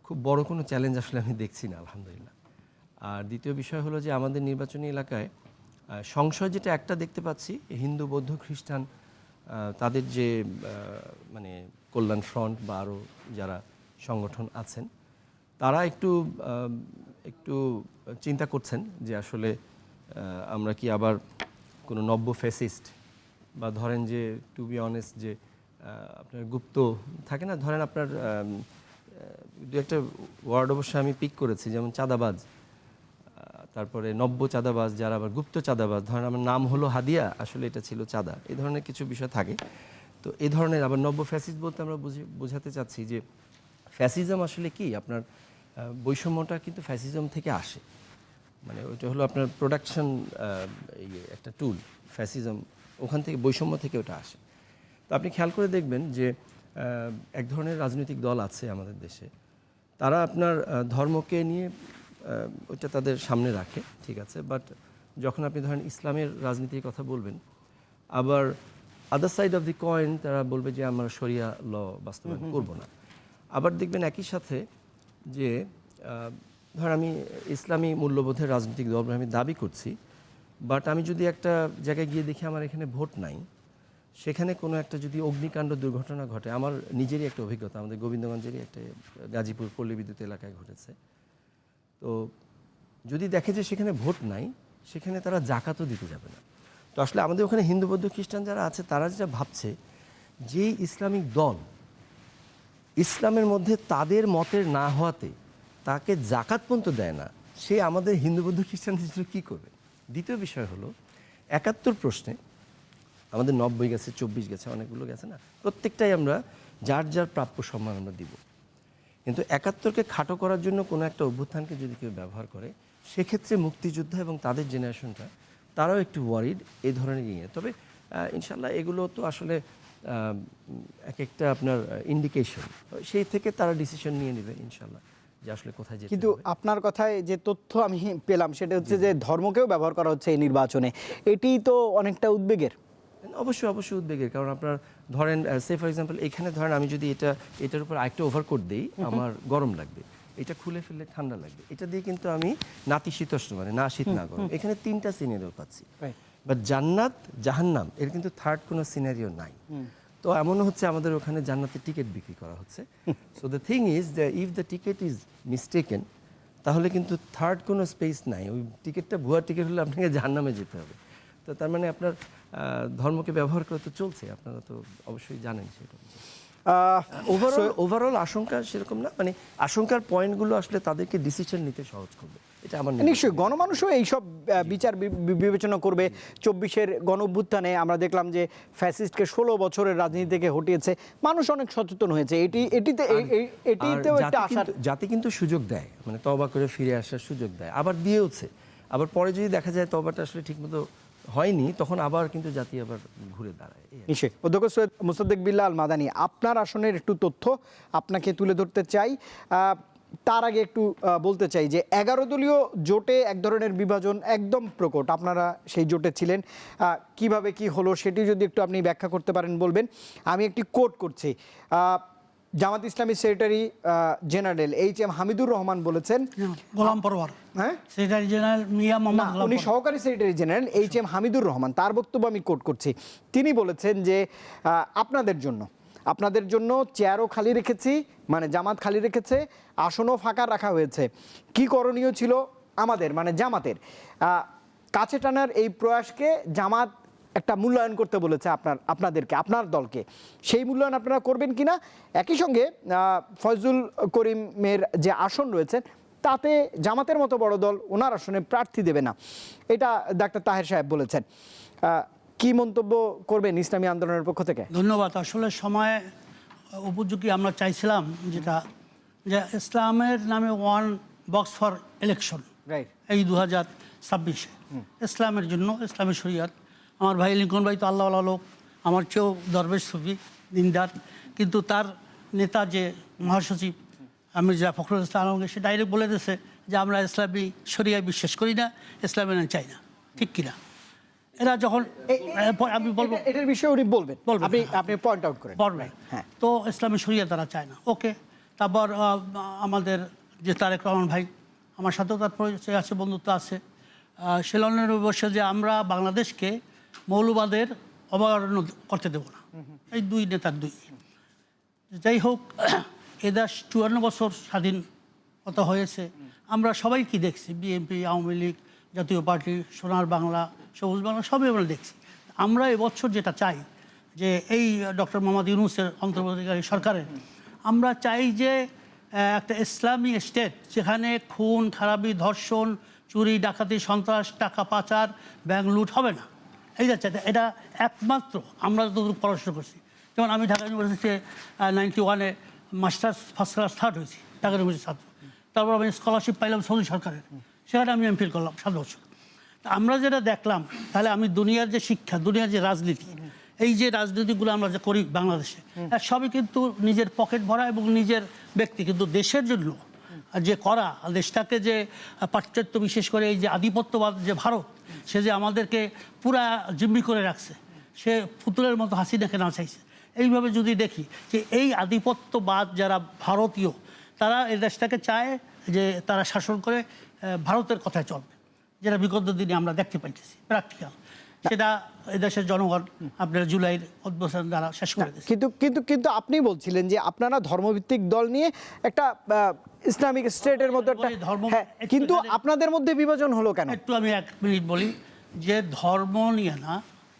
S2: খুব বড় কোনো চ্যালেঞ্জ আসলে আমি দেখছি না, আলহামদুলিল্লাহ। আর দ্বিতীয় বিষয় হলো যে আমাদের নির্বাচনী এলাকায় সংশয় যেটা একটা দেখতে পাচ্ছি, হিন্দু, বৌদ্ধ, খ্রিস্টান তাদের যে মানে কল্যাণ ফ্রন্ট বা আরও যারা সংগঠন আছেন, তারা একটু চিন্তা করছেন যে আসলে আমরা কি আবার কোনো নব্য ফ্যাসিস্ট বা ধরেন যে টু বি অনেস্ট যে আপনার গুপ্ত থাকে না, ধরেন আপনার দু একটা ওয়ার্ড অবশ্যই আমি পিক করেছি, যেমন চাঁদাবাজ, তারপরে নব্য চাঁদাবাজ, যারা আবার গুপ্ত চাঁদাবাজ, ধরেন আমার নাম হলো হাদিয়া, আসলে এটা ছিল চাঁদা, এই ধরনের কিছু বিষয় থাকে। তো এই ধরনের আবার নব্য ফ্যাসিস্ট বলতে আমরা বোঝাতে চাচ্ছি যে ফ্যাসিজম আসলে কি, আপনার বৈষম্যটা কিন্তু ফ্যাসিজম থেকে আসে, মানে ওইটা হলো আপনার প্রোডাকশন একটা টুল, ফ্যাসিজম ওখান থেকে, বৈষম্য থেকে ওটা আসে। তো আপনি খেয়াল করে দেখবেন যে এক ধরনের রাজনৈতিক দল আছে আমাদের দেশে, তারা আপনার ধর্মকে নিয়ে ওইটা তাদের সামনে রাখে, ঠিক আছে, বাট যখন আপনি ধরেন ইসলামের রাজনীতির কথা বলবেন, আবার other side of the coin তারা বলবে যে আমরা শরিয়া ল বাস্তবায়ন করব না। আবার দেখবেন একই সাথে যে ধর আমি ইসলামী মূল্যবোধের রাজনৈতিক দল আমি দাবি করছি, বাট আমি যদি একটা জায়গায় গিয়ে দেখি আমার এখানে ভোট নাই, সেখানে কোনো একটা যদি অগ্নিকাণ্ড দুর্ঘটনা ঘটে, আমার নিজেরই একটা অভিজ্ঞতা, আমাদের গোবিন্দগঞ্জেরই একটা গাজীপুর পল্লী বিদ্যুৎ এলাকায় ঘটেছে। তো যদি দেখে যে সেখানে ভোট নাই, সেখানে তারা জাকাতও দিতে যাবে না। তো আসলে আমাদের ওখানে হিন্দু বৌদ্ধ খ্রিস্টান যারা আছে, তারা যেটা ভাবছে যে ইসলামিক দল ইসলামের মধ্যে তাদের মতের না হওয়াতে তাকে জাকাত পর্যন্ত দেয় না, সে আমাদের হিন্দু বৌদ্ধ খ্রিস্টানদের জন্য কী করবে। দ্বিতীয় বিষয় হলো ৭১ প্রশ্নে আমাদের ৯০ গেছে, ২৪ গেছে, অনেকগুলো গেছে না, প্রত্যেকটাই আমরা যার যার প্রাপ্য সম্মান আমরা দিব। কিন্তু ৭১কে খাটো করার জন্য কোনো একটা অভ্যুত্থানকে যদি কেউ ব্যবহার করে, সেক্ষেত্রে মুক্তিযোদ্ধা এবং তাদের জেনারেশনটা তারাও একটু ওয়ারিড এই ধরনের নিয়ে। তবে ইনশাল্লাহ এগুলো তো আসলে এক একটা আপনার ইন্ডিকেশন, সেই থেকে তারা ডিসিশন নিয়ে নেবে ইনশাল্লাহ যে আসলে কোথায় যেতে
S1: কিন্তু
S2: হবে।
S1: আপনার কথায় যে তথ্য আমি পেলাম সেটা হচ্ছে যে ধর্মকেও ব্যবহার করা হচ্ছে এই নির্বাচনে, এটি তো অনেকটা উদ্বেগের।
S2: অবশ্যই অবশ্যই উদ্বেগের, কারণ আপনার ধরেন সে ফর এক্সাম্পল এখানে ধরেন আমি যদি এটার উপর আরেকটা ওভারকোট দিই, আমার গরম লাগবে, এটা খুলে ফেললে ঠান্ডা লাগবে, এটা দিয়ে কিন্তু আমি নাতিশীতোষ্ণ, মানে না শীত না গরম, এখানে 3টা সিনারিও পাচ্ছি। বাট জান্নাত জাহান্নাম এর কিন্তু থার্ড কোনো সিনারিও নাই। তো এমনও হচ্ছে আমাদের ওখানে জান্নাতের টিকিট বিক্রি করা হচ্ছে। So the thing is the if the ticket is mistaken, তাহলে কিন্তু থার্ড কোনো স্পেস নাই, ওই টিকিটটা ভুয়া টিকিট হলে আপনাকে জাহান্নামে যেতে হবে। তো তার মানে আপনার ধর্মকে ব্যবহার করে তো চলছে, আপনারা তো অবশ্যই জানেন সেটা। ওভারঅল আশঙ্কা সেরকম না, মানে আশঙ্কার পয়েন্টগুলো আসলে তাদেরকে ডিসিশন নিতে সহজ করবে, এটা আমার
S1: নিশ্চয়ই গণমানুষও এইসব বিচার বিবেচনা করবে। ২৪-এর গণঅভ্যুত্থানে আমরা দেখলাম যে ফ্যাসিস্টকে ১৬ বছরের রাজনীতি থেকে হটিয়েছে, মানুষ অনেক সচেতন হয়েছে, এটিতেও একটা আশার।
S2: জাতি কিন্তু সুযোগ দেয়, মানে তওবা করে ফিরে আসার সুযোগ দেয়, আবার দিয়েওছে। আবার পরে যদি দেখা যায় তওবাটা আসলে ঠিকমতো হয়নি, তখন আবার কিন্তু জাতি আবার ঘুরে দাঁড়ায়।
S1: নিশ্চয়ই। অধ্যক্ষ সৈয়দ মোসাদ্দেক বিল্লাহ আল মাদানী, আপনার আসনের একটু তথ্য আপনাকে তুলে ধরতে চাই। তার আগে একটু বলতে চাই যে 11 দলীয় জোটে এক ধরনের বিভাজন একদম প্রকট, আপনারা সেই জোটে ছিলেন, কিভাবে কি হলো সেটি যদি একটু আপনি ব্যাখ্যা করতে পারেন বলবেন। আমি একটি কোট করছি, Jamaat Islami secretary general HM. Hamidur Rahman বলেছেন,
S3: গোলাম পরওয়ার,
S1: হ্যাঁ
S3: সেক্রেটারি জেনারেল মিয়া মোহাম্মদ গোলাম
S1: উনি
S3: পরওয়ার।
S1: সহকারী secretary general HM. Hamidur Rahman, তার বক্তব্য আমি কোট করছি। তিনি বলেছেন যে আপনাদের জন্য চেয়ারও খালি রেখেছি, মানে জামাত খালি রেখেছে, আসনও ফাঁকা রাখা হয়েছে, কি করণীয় ছিল আমাদের, মানে জামাতের কাছে টানার এই প্রয়াসকে জামাত একটা মূল্যায়ন করতে বলেছে আপনাদেরকে, আপনার দলকে, সেই মূল্যায়ন আপনারা করবেন কিনা। একই সঙ্গে ফয়জুল করিমের যে আসন রয়েছে তাতে জামাতের মতো বড় দল ওনার আসনে প্রার্থী দেবে না, এটা ডাক্তার তাহের সাহেব বলেছেন। কি মন্তব্য করবেন ইসলামী আন্দোলনের পক্ষ থেকে?
S3: ধন্যবাদ। আসলে সময় উপযোগী আমরা চাইছিলাম যেটা, যে ইসলামের নামে one box for election,
S1: right,
S3: এই 2026 ইসলামের জন্য, ইসলামী শরিয়ত। আমার ভাই লিঙ্কন ভাই তো আল্লাহওয়ালা লোক, আমার চেয়েও দরবেশ সুফি দিনদার, কিন্তু তার নেতা যে মহাসচিব মির্জা ফখরুল ইসলাম আলমগীর, সে ডাইরেক্ট বলে দিয়েছে যে আমরা ইসলামী শরিয়ায় বিশ্বাস করি না, ইসলামে চাই না, ঠিক কিনা? এরা যখন আমি বলবো
S1: এটার বিষয়ে উনি বলবেন, আপনি পয়েন্ট আউট করেন।
S3: বলবেন, হ্যাঁ। তো ইসলামী শরিয়া তারা চায় না, ওকে। তারপর আমাদের যে তারেক রহমান ভাই, আমার সাথেও তার পরিচয় আছে, বন্ধুত্ব আছে, শিলনের বসে যে আমরা বাংলাদেশকে মৌলবাদের অবতারণা করতে দেব না, এই দুই নেতার দুই। যাই হোক, এদেশ 54 বছর স্বাধীনতা হয়েছে, আমরা সবাই কি দেখছি, বিএনপি, আওয়ামী লীগ, জাতীয় পার্টি, সোনার বাংলা, সবুজ বাংলা সবই আমরা দেখছি। আমরা এবছর যেটা চাই যে এই ডক্টর মোহাম্মদ ইউনূসের অন্তর্বর্তীকালীন সরকারের, আমরা চাই যে একটা ইসলামী স্টেট যেখানে খুন খারাপি, ধর্ষণ, চুরি ডাকাতি, সন্ত্রাস, টাকা পাচার, ব্যাংক লুট হবে না। এইটা চাই। এটা একমাত্র আমরা যতটুকু পড়াশোনা করছি, যেমন আমি ঢাকা ইউনিভার্সিটিতে 91-এ মাস্টার্স ফার্স্ট ক্লাস থার্ড হয়েছি, ঢাকা ইউনিভার্সিটির ছাত্র। তারপর আমি স্কলারশিপ পাইলাম সৌদি সরকারের, সেখানে আমি এমফিল করলাম 7 বছর। তা আমরা যেটা দেখলাম, তাহলে আমি দুনিয়ার যে শিক্ষা, দুনিয়ার যে রাজনীতি, এই যে রাজনীতিগুলো আমরা যে করি বাংলাদেশে, সবই কিন্তু নিজের পকেট ভরা এবং নিজের ব্যক্তি, কিন্তু দেশের জন্য যে করা, দেশটাকে যে পাশ্চাত্য, বিশেষ করে এই যে আধিপত্যবাদ যে ভারত, সে যে আমাদেরকে পুরা জিম্মি করে রাখছে, সে পুতুলের মতো হাসিনাকে নাচাইছে। এইভাবে যদি দেখি যে এই আধিপত্যবাদ যারা ভারতীয়, তারা এই দেশটাকে চায় যে তারা শাসন করে ভারতের কথায় চলবে, যেটা বিগত দিনে আমরা দেখতে পাইতেছি প্র্যাকটিক্যাল। সেটা এই দেশের জনগণ আপনার জুলাইয়ের অভ্যুত্থান দ্বারা শেষ করে দিয়েছে।
S1: কিন্তু আপনি বলছিলেন যে আপনারা ধর্মভিত্তিক দল নিয়ে একটা ইসলামিক স্টেটের মধ্যে একটা, হ্যাঁ, কিন্তু আপনাদের মধ্যে বিভাজন হলো কেন?
S3: একটু আমি 1 মিনিট বলি যে ধর্ম নিয়ে না,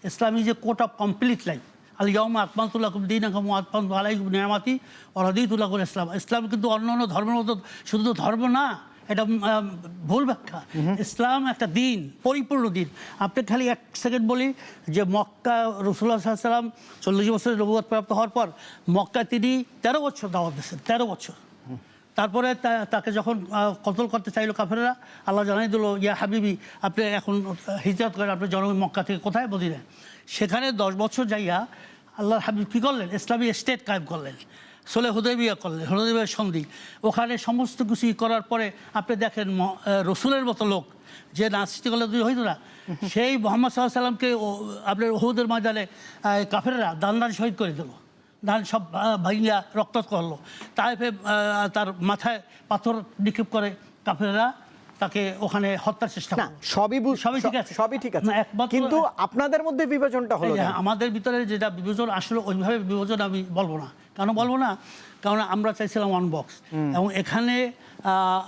S3: ইসলামী যে কোড অফ কমপ্লিট লাইফ, আল ইয়াউমা আকমালতু লাকুম দীনাকুম ওয়া আতমামতু আলাইকুম নিয়ামাতি ওয়া রাদিতু লাকুম ইসলাম। ইসলাম কিন্তু অন্যান্য ধর্মের মতো শুধু ধর্ম না, এটা ভুল ব্যাখ্যা। ইসলাম একটা দিন, পরিপূর্ণ দিন। আপনি খালি 1 সেকেন্ড বলি যে মক্কা রাসূলুল্লাহ সাল্লাল্লাহু আলাইহি ওয়াসাল্লাম 40 বছরের নবুয়ত প্রাপ্ত হওয়ার পর মক্কায় তিনি 13 বছর দাওয়াত দিয়েছেন, 13 বছর। তারপরে তাকে যখন কতল করতে চাইলো কাফেররা, আল্লাহ জানাই দিল, ইয়া হাবিবি, আপনি এখন হিজরত করেন, আপনি জনগণ মক্কা থেকে কোথায় মদিনায়। সেখানে 10 বছর যাইয়া আল্লাহর হাবিব কী করলেন? ইসলামী স্টেট কায়েম করলেন, সুলহ হুদাইবিয়া করলেন, হুদাইবিয়ার সন্ধি। ওখানে সমস্ত কিছু করার পরে আপনি দেখেন রসুলের মতো লোক যে না সৃষ্টি করলে হইতো না, সেই মোহাম্মদ সাল্লাল্লাহু আলাইহি সাল্লামকে আপনার উহুদের ময়দানে কাফেররা দান শহীদ করে দিল, ধান সব ভাঙিয়া রক্তাক্ত করলো। তাইফে তার মাথায় পাথর নিক্ষেপ করে কাফেররা তাকে ওখানে হত্যার চেষ্টা
S1: না,
S3: করলো।
S1: সবই ঠিক আছে, সবই ঠিক আছে, কিন্তু আপনাদের মধ্যে বিভাজনটা হলো কেন?
S3: আমাদের ভিতরে যেটা বিভাজন, আসলে ওইভাবে বিভাজন আমি বলবো না। কেন বলবো না? কারণ আমরা চাইছিলাম ওয়ান বক্স, এবং এখানে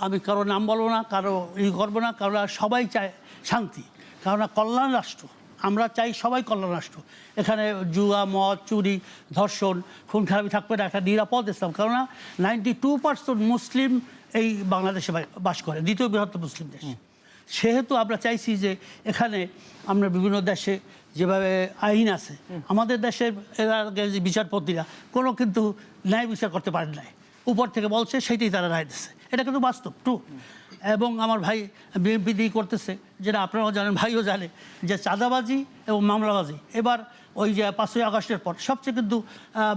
S3: আমি কারো নাম বলবো না, কারো করবো না, কারণ সবাই চায় শান্তি, কারণ কল্যাণ রাষ্ট্র। আমরা চাই সবাই কল্যাণ রাষ্ট্র। এখানে জুয়া, মদ, চুরি, ধর্ষণ, খুন খারাপি থাকবে না, একটা নিরাপদ ইসলাম। কেননা 92% মুসলিম এই বাংলাদেশে বাস করে, দ্বিতীয় বৃহত্তম মুসলিম দেশ। সেহেতু আমরা চাইছি যে এখানে আমরা বিভিন্ন দেশে যেভাবে আইন আছে, আমাদের দেশের এর আগে যে বিচারপতিরা কোনো কিন্তু ন্যায় বিচার করতে পারেন নাই, উপর থেকে বলছে সেইটাই তারা রায় দিচ্ছে। এটা কিন্তু বাস্তব ট্রু। এবং আমার ভাই বিএনপি দিয়ে করতেছে, যেটা আপনারাও জানেন, ভাইও জানে, যে চাঁদাবাজি এবং মামলাবাজি এবার ওই যে 5ই আগস্টের পর সবচেয়ে কিন্তু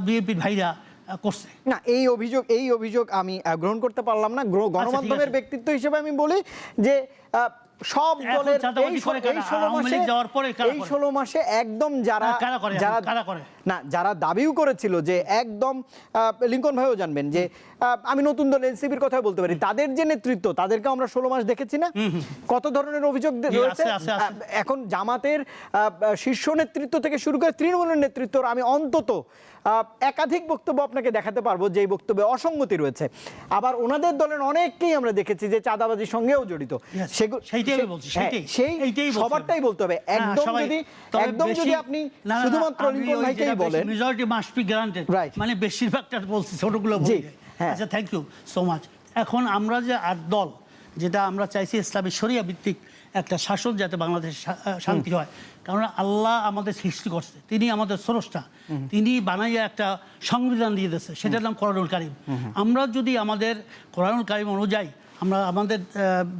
S3: বিএনপির ভাইরা করছে।
S1: না, এই অভিযোগ আমি গ্রহণ করতে পারলাম না। গণমাধ্যমের ব্যক্তিত্ব হিসেবে আমি বলি যে সব দলের এই 16 মাসে একদম যারা দাবিও করেছিল যে একদম, লিংকন ভাইও জানবেন যে আমি নতুন দল এনসিপির কথা বলতে পারি, তাদের যে নেতৃত্ব, তাদেরকে আমরা 16 মাস দেখেছি না, কত ধরনের অভিযোগ রয়েছে। এখন জামাতের শীর্ষ নেতৃত্ব থেকে শুরু করে তৃণমূলের নেতৃত্ব, আমি অন্তত একাধিক বক্তব্য আপনাকে দেখাতে পারবো যে বক্তব্যে অসঙ্গতি রয়েছে। আবার ওনাদের দলের অনেককেই আমরা দেখেছি যে চাঁদাবাজির সঙ্গেও জড়িত। সবারটাই বলতে হবে, একদম যদি আপনি শুধুমাত্র লিংকন ভাইকেই বলেন,
S3: মেজরিটি মাস্ট বি গ্রান্টেড, মানে বেশিরভাগটা বলছি, ছোটগুলো বলি। আচ্ছা, থ্যাংক ইউ সো মাচ। এখন আমরা যে 8 দল, যেটা আমরা চাইছি ইসলামী শরিয়া ভিত্তিক একটা শাসন, যাতে বাংলাদেশ শান্তি হয়। কারণ আল্লাহ আমাদের সৃষ্টি করছে, তিনি আমাদের স্রষ্টা, তিনি বানাইয়া একটা সংবিধান দিয়ে দিয়েছে, সেটার নাম কোরআনুল কারীম। আমরা যদি আমাদের কোরআনুল কারীম অনুযায়ী আমরা আমাদের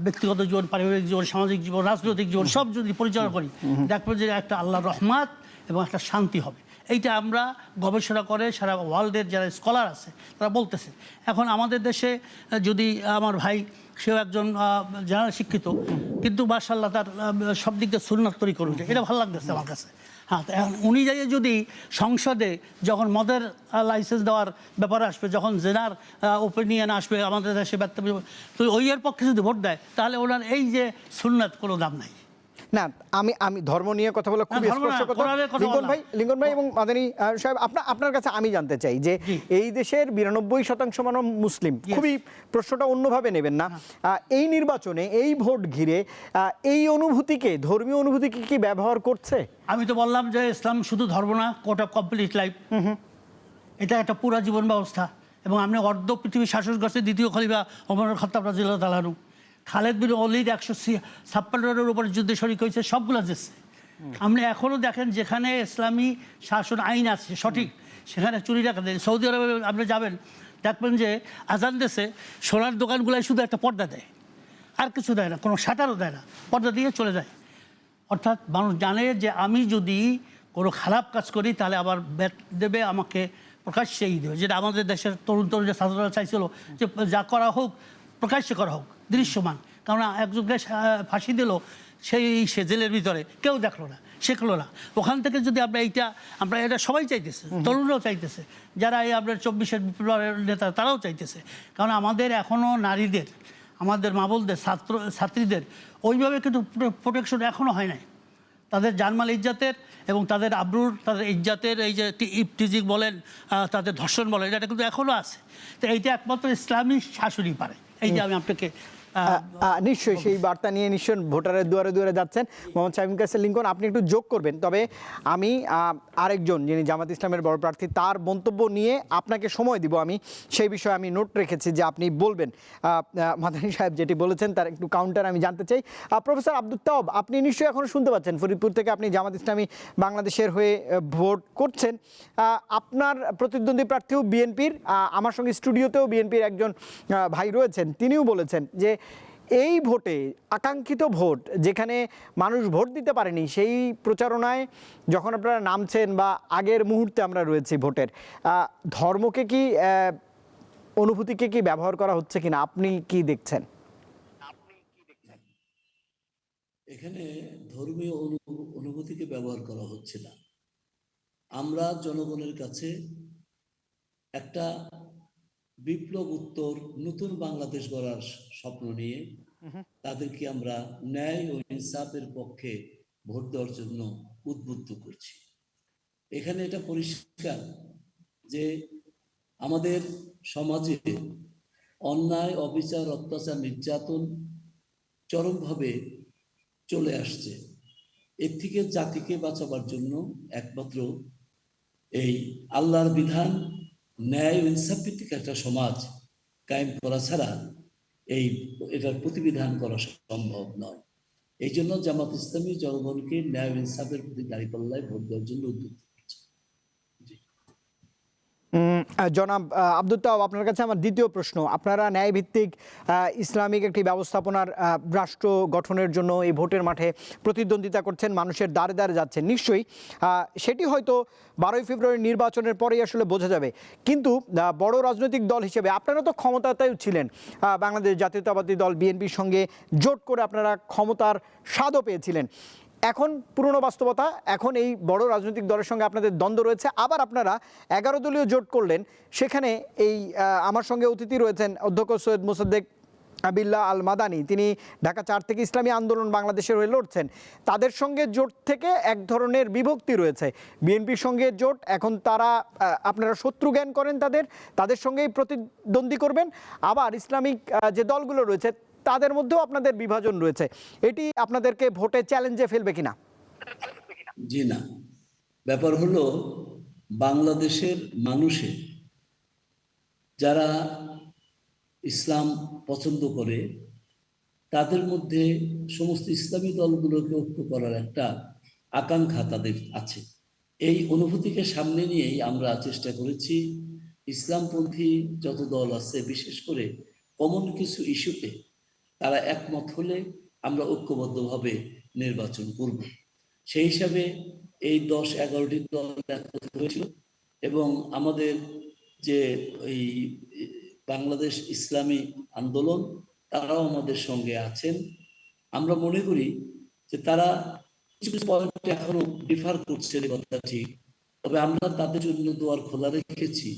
S3: ব্যক্তিগত জীবন, পারিবারিক জীবন, সামাজিক জীবন, রাজনৈতিক জীবন সব যদি পরিচালনা করি, দেখবো যে একটা আল্লাহর রহমত এবং একটা শান্তি হবে। এইটা আমরা গবেষণা করে সারা ওয়ার্ল্ডের যারা স্কলার আছে তারা বলতেছে। এখন আমাদের দেশে যদি আমার ভাই, সেও একজন জেনারেল শিক্ষিত, কিন্তু মাশাআল্লাহ তার সব দিক দিয়ে সুন্নাত তরিকা অনুযায়ী, এটা ভালো লাগতেছে আমার কাছে। হ্যাঁ, উনি যাই যদি সংসদে যখন মদের লাইসেন্স দেওয়ার ব্যাপারে আসবে, যখন জেনার ওপিনিয়ন আসবে আমাদের দেশে, তো ওই এর পক্ষে যদি ভোট দেয়, তাহলে ওনার এই যে সুন্নাত কোনো দাম নাই।
S1: না, আমি ধর্ম নিয়ে কথা বলা খুবই
S3: ধর্ম না,
S1: স্পর্শকাতর।
S3: কোরআনের কথা
S1: লিঙ্কন ভাই এবং মাদানী সাহেব, আপনার কাছে আমি জানতে চাই যে
S3: জি।
S1: এই দেশের 92% মানব মুসলিম, খুবই প্রশ্নটা অন্যভাবে নেবেন না, এই নির্বাচনে এই ভোট ঘিরে এই অনুভূতিকে, ধর্মীয় অনুভূতিকে কি ব্যবহার করছে?
S3: আমি তো বললাম যে ইসলাম শুধু ধর্ম না, কোড অফ কমপ্লিট লাইফ, এটা একটা পুরা জীবন ব্যবস্থা। এবং আপনি অর্ধ পৃথিবী শাসন করছে দ্বিতীয় খলিফা ওমর খাত্তাব রাদিয়াল্লাহু তাআলা আনহু। খালেদ বিন ওয়ালিদ 156 উপরে যুদ্ধে শরিক হয়েছে, সবগুলো দিচ্ছে। আপনি এখনও দেখেন যেখানে ইসলামী শাসন আইন আছে সঠিক, সেখানে চুরি রাখা দেয়। সৌদি আরবে আপনি যাবেন, দেখবেন যে আজান দেশে সোনার দোকানগুলাই শুধু একটা পর্দা দেয়, আর কিছু দেয় না, কোনো শাটারও দেয় না, পর্দা দিয়ে চলে যায়। অর্থাৎ মানুষ জানে যে আমি যদি কোনো খারাপ কাজ করি তাহলে আবার ব্যাট দেবে, আমাকে প্রকাশ্যেই দেবে। যেটা আমাদের দেশের তরুণ ছাত্ররা চাইছিল যে যা করা হোক প্রকাশ্যে করা হোক, দৃশ্যমান। কারণ একজনকে ফাঁসি দিল, সে জেলের ভিতরে, কেউ দেখলো না, শেখলো না। ওখান থেকে যদি আমরা এটা সবাই চাইতেছে, তরুণরাও চাইতেছে, যারা এই আপনার 24-এর বিপ্লবের নেতা তারাও চাইতেছে। কারণ আমাদের এখনও নারীদের, আমাদের মা বোনদের, ছাত্রীদের ওইভাবে কিন্তু প্রোটেকশন এখনও হয় নাই। তাদের জানমাল ইজ্জাতের এবং তাদের আবরুর, তাদের ইজ্জাতের এই যে টিজিং বলেন, তাদের ধর্ষণ বলেন, এটা কিন্তু এখনও আছে। তো এইটা একমাত্র ইসলামী শাসনই পারে। এই যে আমি আপনাকে
S1: নিশ্চয়ই সেই বার্তা নিয়ে নিশ্চয়ই ভোটারের দুয়ারে দুয়ারে যাচ্ছেন। মোহাম্মদ শামীম কাসের লিঙ্কন, আপনি একটু যোগ করবেন। তবে আমি আরেকজন যিনি জামাত ইসলামের বড় প্রার্থী, তার মন্তব্য নিয়ে আপনাকে সময় দিব। আমি সেই বিষয়ে আমি নোট রেখেছি যে আপনি বলবেন। মাদানী সাহেব যেটি বলেছেন তার একটু কাউন্টার আমি জানতে চাই। প্রফেসর আব্দুল তাওয়াব, আপনি নিশ্চয়ই এখনও শুনতে পাচ্ছেন, ফরিদপুর থেকে আপনি জামাত ইসলামী বাংলাদেশের হয়ে ভোট করছেন। আপনার প্রতিদ্বন্দ্বী প্রার্থীও বিএনপির, আমার সঙ্গে স্টুডিওতেও বিএনপির একজন ভাই রয়েছেন, তিনিও বলেছেন যে এই ভোটে, আকাঙ্ক্ষিত ভোট যেখানে মানুষ ভোট দিতে পারেনি, সেই প্রচারণায় যখন আপনারা নামছেন বা আগের মুহূর্তে আমরা রয়েছি ভোটের, ধর্মকে কি, অনুভূতিকে কি ব্যবহার করা হচ্ছে কিনা, আপনি কি দেখছেন?
S4: এখানে ধর্মীয় অনুভূতিকে ব্যবহার করা হচ্ছে না। আমরা জনগণের কাছে একটা বিপ্লব উত্তর নতুন বাংলাদেশ গড়ার স্বপ্ন নিয়ে তাদেরকে আমরা ন্যায় ও ইনসাফের পক্ষে ভোট দেওয়ার জন্য উদ্বুদ্ধ করছি। এখানে এটা পরিষ্কার যে আমাদের সমাজে অন্যায়, অবিচার, অত্যাচার, নির্যাতন চরমভাবে চলে আসছে। এর থেকে জাতিকে বাঁচাবার জন্য একমাত্র এই আল্লাহর বিধান, ন্যায় ও ইনসাফ ভিত্তিক একটা সমাজ কায়েম করা ছাড়া এটার প্রতিবিধান করা সম্ভব নয়। এই জন্য জামাত ইসলামী জনগণকে ন্যায় ও ইনসাফের প্রতি দাঁড়িপাল্লায় ভোট দেওয়ার জন্য উদ্বুদ্ধ করছে।
S1: জনাব আব্দুল তাওয়াব, আপনার কাছে আমার দ্বিতীয় প্রশ্ন। আপনারা ন্যায়ভিত্তিক ইসলামিক একটি ব্যবস্থাপনার রাষ্ট্র গঠনের জন্য এই ভোটের মাঠে প্রতিদ্বন্দ্বিতা করছেন, মানুষের দ্বারে দ্বারে যাচ্ছেন। নিশ্চয়ই সেটি হয়তো 12ই ফেব্রুয়ারি নির্বাচনের পরেই আসলে বোঝা যাবে। কিন্তু বড় রাজনৈতিক দল হিসেবে আপনারা তো ক্ষমতাতেও ছিলেন, বাংলাদেশ জাতীয়তাবাদী দল বিএনপির সঙ্গে জোট করে আপনারা ক্ষমতার স্বাদও পেয়েছিলেন। এখন পুরনো বাস্তবতা, এখন এই বড় রাজনৈতিক দলের সঙ্গে আপনাদের দ্বন্দ্ব রয়েছে। আবার আপনারা 11 দলীয় জোট করলেন, সেখানে এই আমার সঙ্গে অতিথি রয়েছেন অধ্যক্ষ সৈয়দ মোসাদ্দেক বিল্লাহ আল মাদানী, তিনি ঢাকা 4 থেকে ইসলামী আন্দোলন বাংলাদেশের হয়ে লড়ছেন। তাদের সঙ্গে জোট থেকে এক ধরনের বিভক্তি রয়েছে। বিএনপির সঙ্গে জোট, এখন তারা, আপনারা শত্রু জ্ঞান করেন তাদের সঙ্গেই প্রতিদ্বন্দ্বী করবেন। আবার ইসলামিক যে দলগুলো রয়েছে তাদের মধ্যেও আপনাদের বিভাজন রয়েছে। এটি আপনাদেরকে ভোটে চ্যালেঞ্জে ফেলবে কিনা?
S4: জি না, ব্যাপার হলো বাংলাদেশের মানুষের যারা ইসলাম পছন্দ করে তাদের মধ্যে সমস্ত ইসলামী দলগুলোকে ঐক্য করার একটা আকাঙ্ক্ষা তাদের আছে। এই অনুভূতিকে সামনে নিয়েই আমরা চেষ্টা করেছি ইসলামপন্থী যত দল আছে, বিশেষ করে কমন কিছু ইস্যুতে তারা একমত হলে আমরা ঐক্যবদ্ধভাবে নির্বাচন করব। সেই হিসাবে এই 10-11টি দল একমত হয়েছিল এবং আমাদের যে এই বাংলাদেশ ইসলামী আন্দোলন, তারাও আমাদের সঙ্গে আছেন। আমরা মনে করি যে তারা কিছু কিছু পয়েন্টে এখনো ডিফার করছে, কথা ঠিক, তবে আমরা তাদের জন্য দুয়ার খোলা রেখেছি।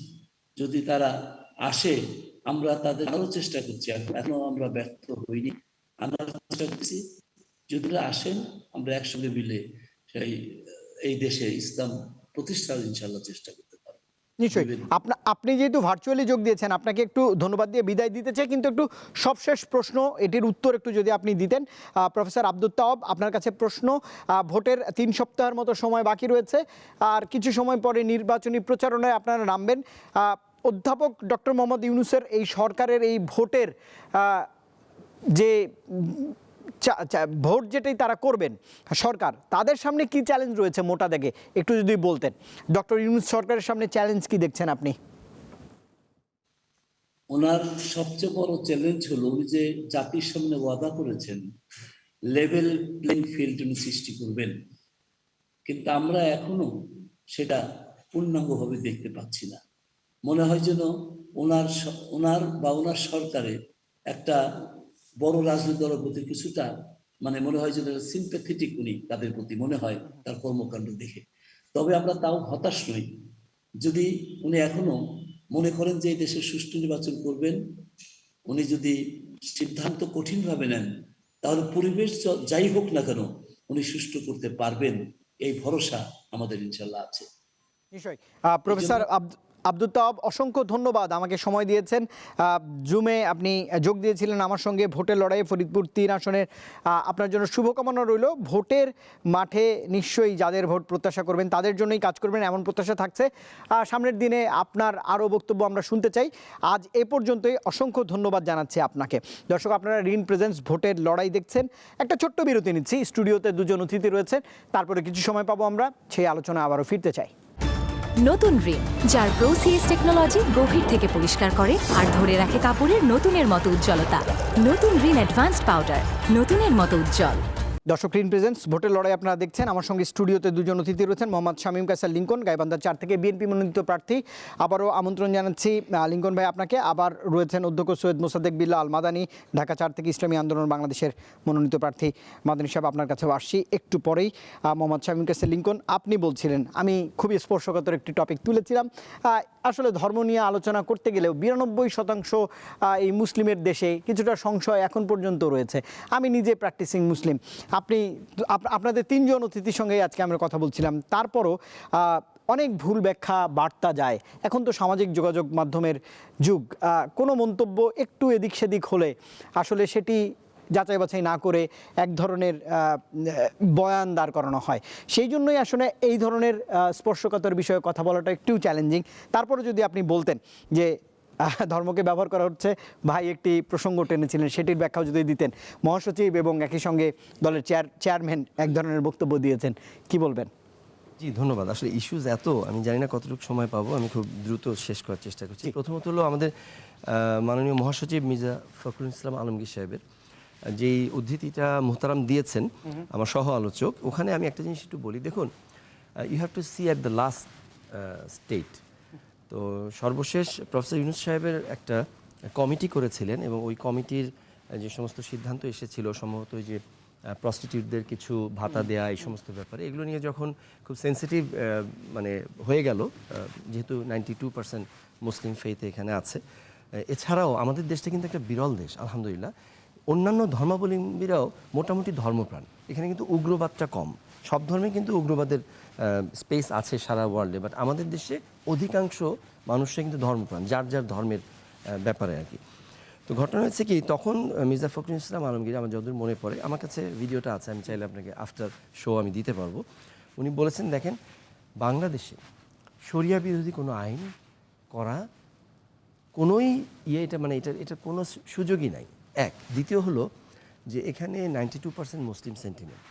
S4: যদি তারা আসে, আমরা তাদের আরো চেষ্টা করছি, এখনো আমরা ব্যর্থ হইনি। আমরা চেষ্টা করছি যদি আসেন আমরা একসঙ্গে মিলে এই দেশে ইসলাম প্রতিষ্ঠার ইনশাল্লাহ চেষ্টা করতে পারবো।
S1: নিশ্চয়ই। আপনি যেহেতু ভার্চুয়ালি যোগ দিয়েছেন, আপনাকে একটু ধন্যবাদ দিয়ে বিদায় দিতে চাই, কিন্তু একটু সবশেষ প্রশ্ন, এটির উত্তর একটু যদি আপনি দিতেন। প্রফেসর আব্দুল তাওয়াব, আপনার কাছে প্রশ্ন। ভোটের 3 সপ্তাহের মতো সময় বাকি রয়েছে, আর কিছু সময় পরে নির্বাচনী প্রচারণায় আপনারা নামবেন। অধ্যাপক ডক্টর মোহাম্মদ ইউনূসের এই সরকারের এই ভোটের যে ভোট যেটাই তারা করবেন সরকার, তাদের সামনে কি চ্যালেঞ্জ রয়েছে মোটা দাগে একটু যদি বলতেন। ডক্টর ইউনূস সরকারের সামনে চ্যালেঞ্জ কি দেখছেন আপনি?
S4: ওনার সবচেয়ে বড় চ্যালেঞ্জ হলো উনি যে জাতির সামনে ওয়াদা করেছেন লেভেল প্লেইং ফিল্ড উনি সৃষ্টি করবেন, কিন্তু আমরা এখনো সেটা পূর্ণাঙ্গভাবে দেখতে পাচ্ছি না। মনে হয় যেন ওনার সরকারে একটা বড় রাজনৈতিক দলের প্রতি কিছুটা মনে হয় যেন সিম্প্যাথেটিক উনি তাদের প্রতি মনে হয় তার কর্মকাণ্ড দেখে। তবে আমরা তাও হতাশ নই যদি উনি এখনো মনে করেন যে এই দেশে সুষ্ঠু নির্বাচন করবেন। উনি যদি সিদ্ধান্ত কঠিনভাবে নেন তাহলে পরিবেশ যাই হোক না কেন উনি সুষ্ঠু করতে পারবেন, এই ভরসা আমাদের ইনশাল্লাহ আছে।
S1: নিশ্চয়ই। প্রফেসর আব্দুল তাওয়াব, অসংখ্য ধন্যবাদ, আমাকে সময় দিয়েছেন। জুমে আপনি যোগ দিয়েছিলেন আমার সঙ্গে ভোটের লড়াইয়ে ফরিদপুর 3 আসনের। আপনার জন্য শুভকামনা রইল। ভোটের মাঠে নিশ্চয়ই যাদের ভোট প্রত্যাশা করবেন তাদের জন্যই কাজ করবেন, এমন প্রত্যাশা থাকছে। সামনের দিনে আপনার আরও বক্তব্য আমরা শুনতে চাই। আজ এ পর্যন্তই, অসংখ্য ধন্যবাদ জানাচ্ছি আপনাকে। দর্শক, আপনারা রিন প্রেজেন্টস ভোটের লড়াই দেখছেন। একটা ছোট্ট বিরতি নিচ্ছি, স্টুডিওতে 2 জন অতিথি রয়েছেন, তারপরে কিছু সময় পাবো আমরা, সেই আলোচনা আবারও ফিরতে চাই।
S5: নতুন রিন, যার প্রোসিএস টেকনোলজি গভীর থেকে পরিষ্কার করে আর ধরে রাখে কাপড়ের নতুনের মতো উজ্জ্বলতা। নতুন রিন অ্যাডভান্সড পাউডার, নতুনের মতো উজ্জ্বল।
S1: দর্শক, রিন প্রেজেন্টস ভোটের লড়াই আপনারা দেখছেন। আমার সঙ্গে স্টুডিওতে 2 জন অতিথি রয়েছেন। মোহাম্মদ শামীম কায়সার লিঙ্কন, গাইবান্ধা 4 থেকে বিএনপি মনোনীত প্রার্থী। আবারও আমন্ত্রণ জানাচ্ছি লিঙ্কন ভাই আপনাকে। আবার রয়েছেন অধ্যক্ষ সৈয়দ মোসাদ্দেক বিল্লাহ আল মাদানী, ঢাকা 4 থেকে ইসলামী আন্দোলন বাংলাদেশের মনোনীত প্রার্থী। মাদানী সাহেব, আপনার কাছেও আসছি একটু পরেই। মোহাম্মদ শামীম কায়সার লিঙ্কন, আপনি বলছিলেন, আমি খুবই স্পর্শকাতর একটি টপিক তুলেছিলাম। আসলে ধর্ম নিয়ে আলোচনা করতে গেলেও 92% এই মুসলিমের দেশে কিছুটা সংশয় এখন পর্যন্ত রয়েছে। আমি নিজে প্র্যাকটিসিং মুসলিম। আপনাদের 3 জন অতিথির সঙ্গে আজকে আমরা কথা বলছিলাম, তারপরও অনেক ভুল ব্যাখ্যা বার্তা যায়। এখন তো সামাজিক যোগাযোগ মাধ্যমের যুগ, কোনো মন্তব্য একটু এদিক সেদিক হলে আসলে সেটি যাচাই বাছাই না করে এক ধরনের বয়ান দাঁড় করানো হয়। সেই জন্যই আসলে এই ধরনের স্পর্শকাতর বিষয়ে কথা বলাটা একটু চ্যালেঞ্জিং। তারপরে যদি আপনি বলতেন যে ধর্মকে ব্যবহার করা হচ্ছে, ভাই একটি প্রসঙ্গ টেনেছিলেন, সেটির ব্যাখ্যাও যদি দিতেন। মহাসচিব এবং একই সঙ্গে দলের চেয়ারম্যান এক ধরনের বক্তব্য দিয়েছেন, কি বলবেন?
S2: জি, ধন্যবাদ। আসলে ইস্যুজ এত, আমি জানি না কতটুকু সময় পাবো, আমি খুব দ্রুত শেষ করার চেষ্টা করছি। প্রথমত হলো আমাদের মাননীয় মহাসচিব মির্জা ফখরুল ইসলাম আলমগীর সাহেবের যেই উদ্ধৃতিটা মোহতারাম দিয়েছেন আমার সহ আলোচক, ওখানে আমি একটা জিনিস একটু বলি। দেখুন, you have to see at the last state. তো সর্বশেষ প্রফেসর ইউনূস সাহেবের একটা কমিটি করেছিলেন এবং ওই কমিটির যে সমস্ত সিদ্ধান্ত এসেছিল, সম্ভবত ওই যে প্রস্টিটিউটদের কিছু ভাতা দেয়া, এই সমস্ত ব্যাপারে, এগুলো নিয়ে যখন খুব সেন্সিটিভ হয়ে গেল, যেহেতু 92% মুসলিম ফেইথ এখানে আছে। এছাড়াও আমাদের দেশটা কিন্তু একটা বিরল দেশ, আলহামদুলিল্লাহ। অন্যান্য ধর্মাবলম্বীরাও মোটামুটি ধর্মপ্রাণ, এখানে কিন্তু উগ্রবাদটা কম। সব ধর্মে কিন্তু উগ্রবাদের স্পেস আছে সারা ওয়ার্ল্ডে, বাট আমাদের দেশে অধিকাংশ মানুষরা কিন্তু ধর্মপ্রাণ, যার যার ধর্মের ব্যাপারে আর কি। তো ঘটনা হচ্ছে কি, তখন মির্জা ফখরুল ইসলাম আলমগীর, আমার যতদূর মনে পড়ে, আমার কাছে ভিডিওটা আছে, আমি চাইলে আপনাকে আফটার শো আমি দিতে পারবো। উনি বলেছেন, দেখেন, বাংলাদেশে শরিয়া বিরোধী কোনো আইন করা কোনোই এটা কোনো সুযোগই নাই। এক, দ্বিতীয় হলো যে এখানে 92% মুসলিম সেন্টিমেন্ট।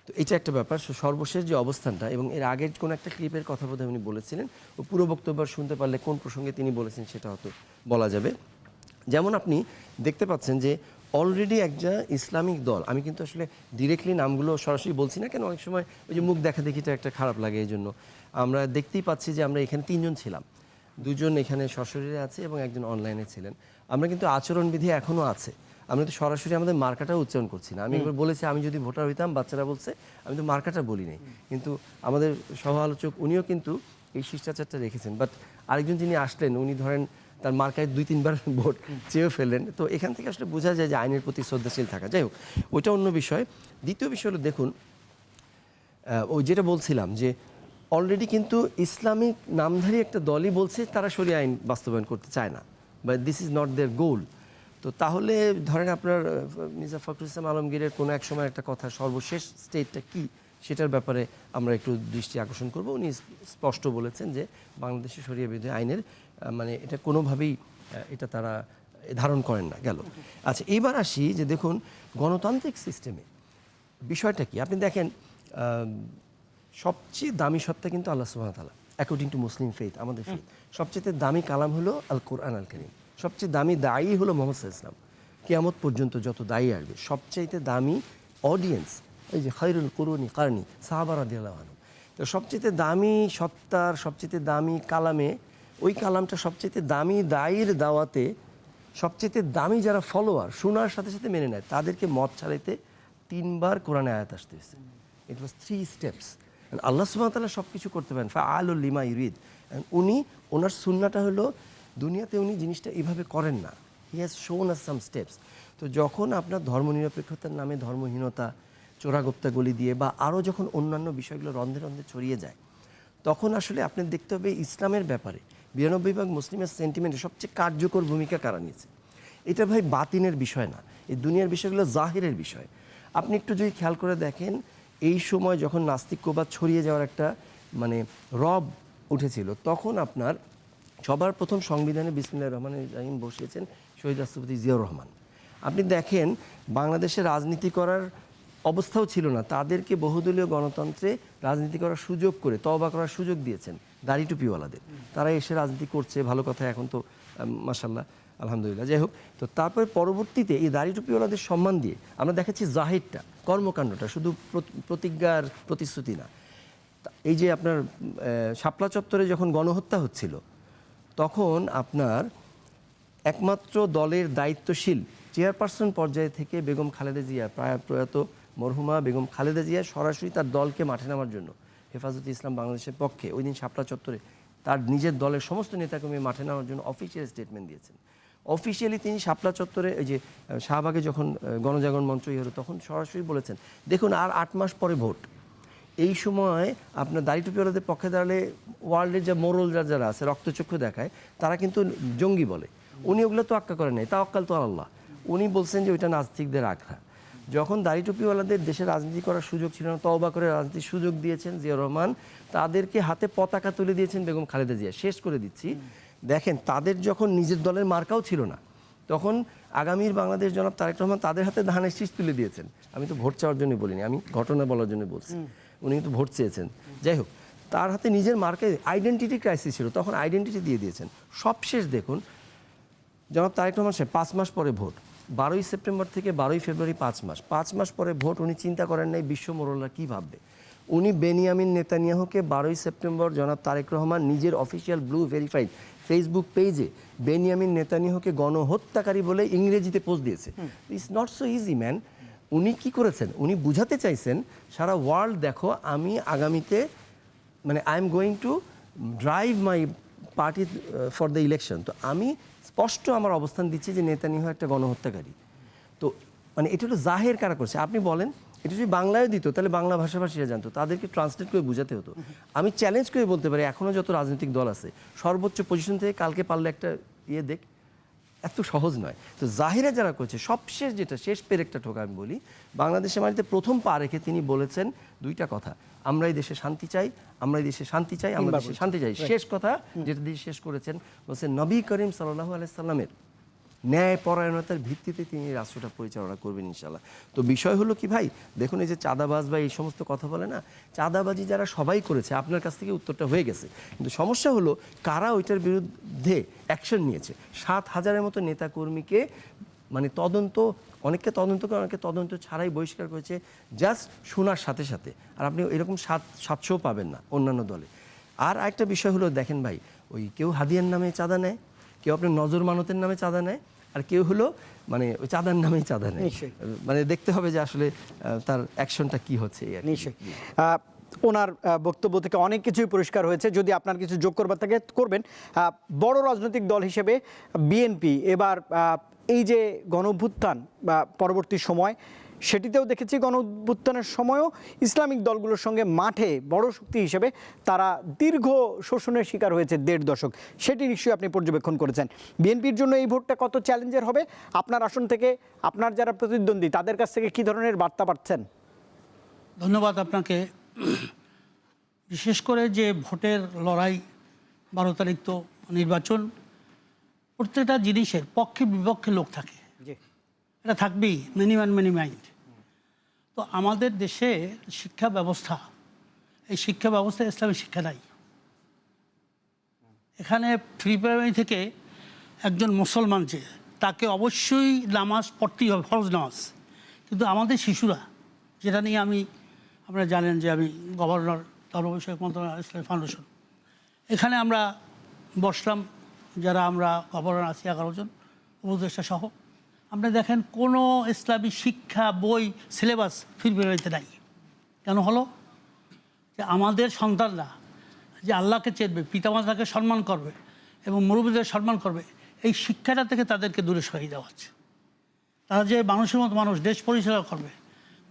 S2: তো এটা একটা ব্যাপার। সর্বশেষ যে অবস্থানটা, এবং এর আগের কোনো একটা ক্লিপের কথা বোধহয় উনি বলেছিলেন, ও পুরো বক্তব্য শুনতে পারলে কোন প্রসঙ্গে তিনি বলেছেন সেটা হয়তো বলা যাবে। যেমন আপনি দেখতে পাচ্ছেন যে অলরেডি একটা ইসলামিক দল, আমি কিন্তু আসলে ডিরেক্টলি নামগুলো সরাসরি বলছি না, কেন অনেক সময় ওই যে মুখ দেখা দেখিটা একটা খারাপ লাগে, এই জন্য আমরা দেখতেই পাচ্ছি যে আমরা এখানে 3 জন ছিলাম, 2 জন এখানে সশরীরে আছে এবং একজন অনলাইনে ছিলেন। আমরা কিন্তু আচরণবিধি এখনও আছে, আমরা তো সরাসরি আমাদের মার্কাটাও উচ্চারণ করছি না। আমি একবার বলেছি, আমি যদি ভোটার হইতাম, বাচ্চারা বলছে আমি তো মার্কাটা বলি নাই, কিন্তু আমাদের সহ আলোচক উনিও কিন্তু এই শিষ্টাচারটা রেখেছেন। বাট আরেকজন যিনি আসলেন, উনি ধরেন তার মার্কায় 2-3 বার ভোট চেয়েও ফেললেন। তো এখান থেকে আসলে বোঝা যায় যে আইনের প্রতি শ্রদ্ধাশীল থাকা। যাই হোক, ওইটা অন্য বিষয়। দ্বিতীয় বিষয় হলো দেখুন, ওই যেটা বলছিলাম যে অলরেডি কিন্তু ইসলামিক নামধারী একটা দলই বলছে তারা শরিয়া আইন বাস্তবায়ন করতে চায় না, বা দিস ইজ নট দেয়ার গোল। তো তাহলে ধরেন আপনার মির্জা ফখরুল ইসলাম আলমগীরের কোনো এক সময় একটা কথা, সর্বশেষ স্টেটটা কি সেটার ব্যাপারে আমরা একটু দৃষ্টি আকর্ষণ করব। উনি স্পষ্ট বলেছেন যে বাংলাদেশের শরিয়া বিরোধী আইনের মানে এটা কোনোভাবেই এটা তারা ধারণ করেন না। গেল। আচ্ছা, এইবার আসি যে দেখুন গণতান্ত্রিক সিস্টেমে বিষয়টা কি। আপনি দেখেন সবচেয়ে দামি সত্তা কিন্তু আল্লাহ সুবহানাহু ওয়া তাআলা, অ্যাকর্ডিং টু মুসলিম ফেথ, আমাদের ফেথ। সবচেয়ে দামি কালাম হলো আল কোরআন আল কারীম। সবচেয়ে দামি দায়ী হলো মুহাম্মদ সাল্লাল্লাহু আলাইহি ওয়াসাল্লাম। কিয়ামত পর্যন্ত যত দায়ী আসবে সবচাইতে দামি অডিয়েন্স এই যে খায়রুল কুরুনি কারনি সাহাবা রাদিয়াল্লাহু আনহুম। তো সবচেয়ে দামি সত্তার সবচেয়ে দামি কালামে, ওই কালামটা সবচেয়ে দামি দায়ীর দাওয়াতে সবচেয়ে দামি যারা ফলোয়ার শোনার সাথে সাথে মেনে নেয় তাদেরকে মত ছাড়াইতে 3বার কোরআনে আয়াত আসতে হয়েছে। ইট ওয়াজ 3 স্টেপস। আল্লাহ সুবহানাহু ওয়া তাআলা সব কিছু করতে পারেন, ফাআলুল লিমা ইউরিদ। উনি ওনার সুন্নাহটা হলো দুনিয়াতে উনি জিনিসটা এইভাবে করেন না। হি হ্যাজ শোন আস সাম স্টেপস। তো যখন আপনার ধর্মনিরপেক্ষতার নামে ধর্মহীনতা, চোরাগোপ্তাগলি দিয়ে বা আরও যখন অন্যান্য বিষয়গুলো রন্ধে রন্ধে ছড়িয়ে যায়, তখন আসলে আপনি দেখতে হবে ইসলামের ব্যাপারে 92% মুসলিমের সেন্টিমেন্টে সবচেয়ে কার্যকর ভূমিকা কারা নিয়েছে। এটা ভাই বাতিনের বিষয় না, এই দুনিয়ার বিষয়গুলো জাহিরের বিষয়। আপনি একটু যদি খেয়াল করে দেখেন, এই সময় যখন নাস্তিক্যবাদ ছড়িয়ে যাওয়ার একটা মানে রব উঠেছিল, তখন আপনার সবার প্রথম সংবিধানে বিসমিল্লাহির রহমানির রহিম বসিয়েছেন শহীদ রাষ্ট্রপতি জিয়াউর রহমান। আপনি দেখেন বাংলাদেশে রাজনীতি করার অবস্থাও ছিল না, তাদেরকে বহুদলীয় গণতন্ত্রে রাজনীতি করার সুযোগ করে তওবা করার সুযোগ দিয়েছেন দাড়ি টুপিওয়ালাদের। তারা এসে রাজনীতি করছে, ভালো কথা, এখন তো মাশাআল্লাহ আলহামদুলিল্লাহ। যাই হোক, তো তারপরে পরবর্তীতে এই দাড়ি টুপিওয়ালাদের সম্মান দিয়ে আমরা দেখাচ্ছি জাহিরটা, কর্মকাণ্ডটা, শুধু প্রতিজ্ঞার প্রতিশ্রুতি না। এই যে আপনার শাপলা চত্বরে যখন গণহত্যা হচ্ছিল, তখন আপনার একমাত্র দলের দায়িত্বশীল চেয়ারপারসন পর্যায়ে থেকে বেগম খালেদা জিয়া, প্রয়াত মরহুমা বেগম খালেদা জিয়া সরাসরি তার দলকে মাঠে নামার জন্য হেফাজতে ইসলাম বাংলাদেশের পক্ষে ওই দিন শাপলা চত্বরে তার নিজের দলের সমস্ত নেতাকর্মী মাঠে নামার জন্য অফিসিয়াল স্টেটমেন্ট দিয়েছেন। অফিসিয়ালি তিনি শাপলা চত্বরে এই যে শাহবাগে যখন গণজাগরণ মঞ্চ হলো, তখন সরাসরি বলেছেন দেখুন আর 8 মাস পরে ভোট। এই সময় আপনার দাড়ি টুপিওয়ালাদের পক্ষে দাঁড়ালে ওয়ার্ল্ডের যে মোরলরা যারা আছে, রক্তচক্ষু দেখায়, তারা কিন্তু জঙ্গি বলে। উনি ওগুলো তো আক্কা করেন নাই, তাওয়াক্কাল তো আল্লাহ। উনি বলছেন যে ওইটা নাস্তিকদের আখড়া। যখন দাড়ি টুপিওয়ালাদের দেশে রাজনীতি করার সুযোগ ছিল না, তওবা করে রাজনীতির সুযোগ দিয়েছেন জিয়াউর রহমান, তাদেরকে হাতে পতাকা তুলে দিয়েছেন বেগম খালেদা জিয়া। শেষ করে দিচ্ছি, দেখেন তাদের যখন নিজের দলের মার্কাও ছিল না, তখন আগামীর বাংলাদেশ জনাব তারেক রহমান তাদের হাতে ধানের শীষ তুলে দিয়েছেন। আমি তো ভোট চাওয়ার জন্য বলিনি, আমি ঘটনা বলার জন্য বলছি। উনি কিন্তু ভোট চেয়েছেন। যাই হোক, তার হাতে নিজের মার্কে আইডেন্টিটি ক্রাইসিস ছিল, তখন আইডেন্টিটি দিয়ে দিয়েছেন। সবশেষ দেখুন জনাব তারেক রহমান সাহেব 5 মাস পরে ভোট, 12ই সেপ্টেম্বর থেকে 12ই ফেব্রুয়ারি 5 মাস পরে ভোট। উনি চিন্তা করেন নাই বিশ্ব মোরলরা কী ভাববে। উনি বেনিয়ামিন নেতানিয়াহুকে 12ই সেপ্টেম্বর জনাব তারেক রহমান নিজের অফিসিয়াল ব্লু ভেরিফাইড ফেসবুক পেজে বেনিয়ামিন নেতানিয়াহুকে গণহত্যাকারী বলে ইংরেজিতে পোস্ট দিয়েছে। It's not so easy man. উনি কি করেছেন, উনি বুঝাতে চাইছেন সারা ওয়ার্ল্ড দেখো আমি আগামীতে মানে I am going to drive my party for the election. তো আমি স্পষ্ট আমার অবস্থান দিচ্ছি যে নেতানিয়াহু একটা গণহত্যাকারী। তো মানে এটা হলো জাহের কারা করছে। আপনি বলেন এটা যদি বাংলায় দিত তাহলে বাংলা ভাষাভাষীরা জানতো, তাদেরকে ট্রান্সলেট করে বোঝাতে হতো। আমি চ্যালেঞ্জ করে বলতে পারি এখনও যত রাজনৈতিক দল আছে সর্বোচ্চ পজিশন থেকে কালকে পারলে একটা দেখ, এত সহজ নয়। তো জাহিরা যারা করছে, সবশেষ যেটা শেষ পেরেকটা ঠোকা আমি বলি, বাংলাদেশের মাটিতে প্রথম পা রেখে তিনি বলেছেন 2টা কথা, আমরা এই দেশে শান্তি চাই, আমরা এই দেশে শান্তি চাই, আমরা দেশে শান্তি চাই। শেষ কথা যেটা দিয়ে শেষ করেছেন বলছেন নবী করিম সাল্লাল্লাহু আলাইহি সাল্লামের ন্যায় পরায়ণতার ভিত্তিতে তিনি রাষ্ট্রটা পরিচালনা করবেন ইনশাআল্লাহ। তো বিষয় হলো কি ভাই, দেখুন এই যে চাঁদাবাজ বা এই সমস্ত কথা বলে না, চাঁদাবাজি যারা সবাই করেছে, আপনার কাছ থেকে উত্তরটা হয়ে গেছে, কিন্তু সমস্যা হলো কারা ওইটার বিরুদ্ধে অ্যাকশন নিয়েছে। 7,000-এর মতো নেতাকর্মীকে মানে তদন্ত, অনেককে তদন্ত করে, অনেকে তদন্ত ছাড়াই বহিষ্কার করেছে জাস্ট শোনার সাথে সাথে। আর আপনি এরকম 700 পাবেন না অন্যান্য দলে। আর একটা বিষয় হলো দেখেন ভাই, ওই কেউ হাদিয়ার নামে চাঁদা নেয়, কেউ আপনার নজর মানতের নামে চাঁদা নেয়, আর কেউ হলো মানে ওই চাঁদার নামেই চাঁদা নেয়। মানে দেখতে হবে যে আসলে তার অ্যাকশনটা কি হচ্ছে।
S1: নিশ্চয়ই ওনার বক্তব্য থেকে অনেক কিছুই পরিষ্কার হয়েছে। যদি আপনার কিছু যোগ করবার থাকে করবেন। বড় রাজনৈতিক দল হিসেবে বিএনপি এবার এই যে গণঅভ্যুত্থান বা পরবর্তী সময়, সেটিতেও দেখেছি গণঅভ্যুত্থানের সময়ও ইসলামিক দলগুলোর সঙ্গে মাঠে বড় শক্তি হিসেবে তারা দীর্ঘ শোষণের শিকার হয়েছে 1.5 দশক। সেটি নিশ্চয়ই আপনি পর্যবেক্ষণ করেছেন। বিএনপির জন্য এই ভোটটা কত চ্যালেঞ্জের হবে? আপনার আসন থেকে আপনার যারা প্রতিদ্বন্দ্বী তাদের কাছ থেকে কী ধরনের বার্তা পাচ্ছেন?
S3: ধন্যবাদ আপনাকে। বিশেষ করে যে ভোটের লড়াই, 12 তারিখ তো নির্বাচন, প্রত্যেকটা জিনিসের পক্ষে বিপক্ষে লোক থাকে,
S1: জি,
S3: এটা থাকবেই, মেনি ম্যান মেনি মাইন্ড। তো আমাদের দেশে শিক্ষা ব্যবস্থা, এই শিক্ষা ব্যবস্থা ইসলামী শিক্ষা নাই। এখানে প্রি প্রাইমারি থেকে একজন মুসলমান যে, তাকে অবশ্যই নামাজ পড়তেই হবে, ফরজ নামাজ। কিন্তু আমাদের শিশুরা, যেটা নিয়ে আপনারা জানেন যে আমি গভর্নর ধর্ম বিষয়ক মন্ত্রণালয় ইসলামী ফাউন্ডেশন, এখানে আমরা বসলাম যারা আমরা গভর্নর আছি 11 জন উপদেষ্টা সহ। আপনি দেখেন কোনো ইসলামী শিক্ষা বই সিলেবাস ফিরবিরাইতে নাই। কেন হলো? যে আমাদের সন্তানরা যে আল্লাহকে চেনবে, পিতামাতাকে সম্মান করবে এবং মুরব্বীদের সম্মান করবে, এই শিক্ষাটা থেকে তাদেরকে দূরে সরিয়ে দেওয়া হচ্ছে। তারা যে মানুষের মতো মানুষ, দেশ পরিচালনা করবে,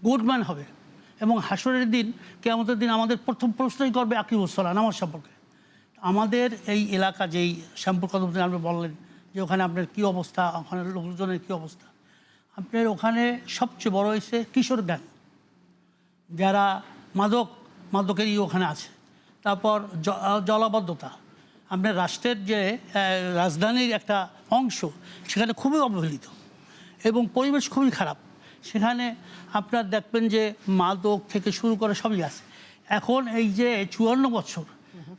S3: গুডম্যান হবে এবং হাসরের দিন, কিয়ামতের দিন আমাদের প্রথম প্রশ্নই করবে আকিমুসসালাহ, নামাজ সম্পর্কে। আমাদের এই এলাকা, যেই শ্যামপুর কদম আপনি বললেন যে ওখানে আপনার কী অবস্থা, ওখানে লোকজনের কী অবস্থা, আপনার ওখানে সবচেয়ে বড় হয়েছে কিশোর গ্যাং, যারা মাদকেরই ওখানে আছে। তারপর জলাবদ্ধতা, আপনার রাষ্ট্রের যে রাজধানীর একটা অংশ সেখানে খুবই অবহেলিত এবং পরিবেশ খুবই খারাপ। সেখানে আপনার দেখবেন যে মাদক থেকে শুরু করে সবই আছে। এখন এই যে 54 বছর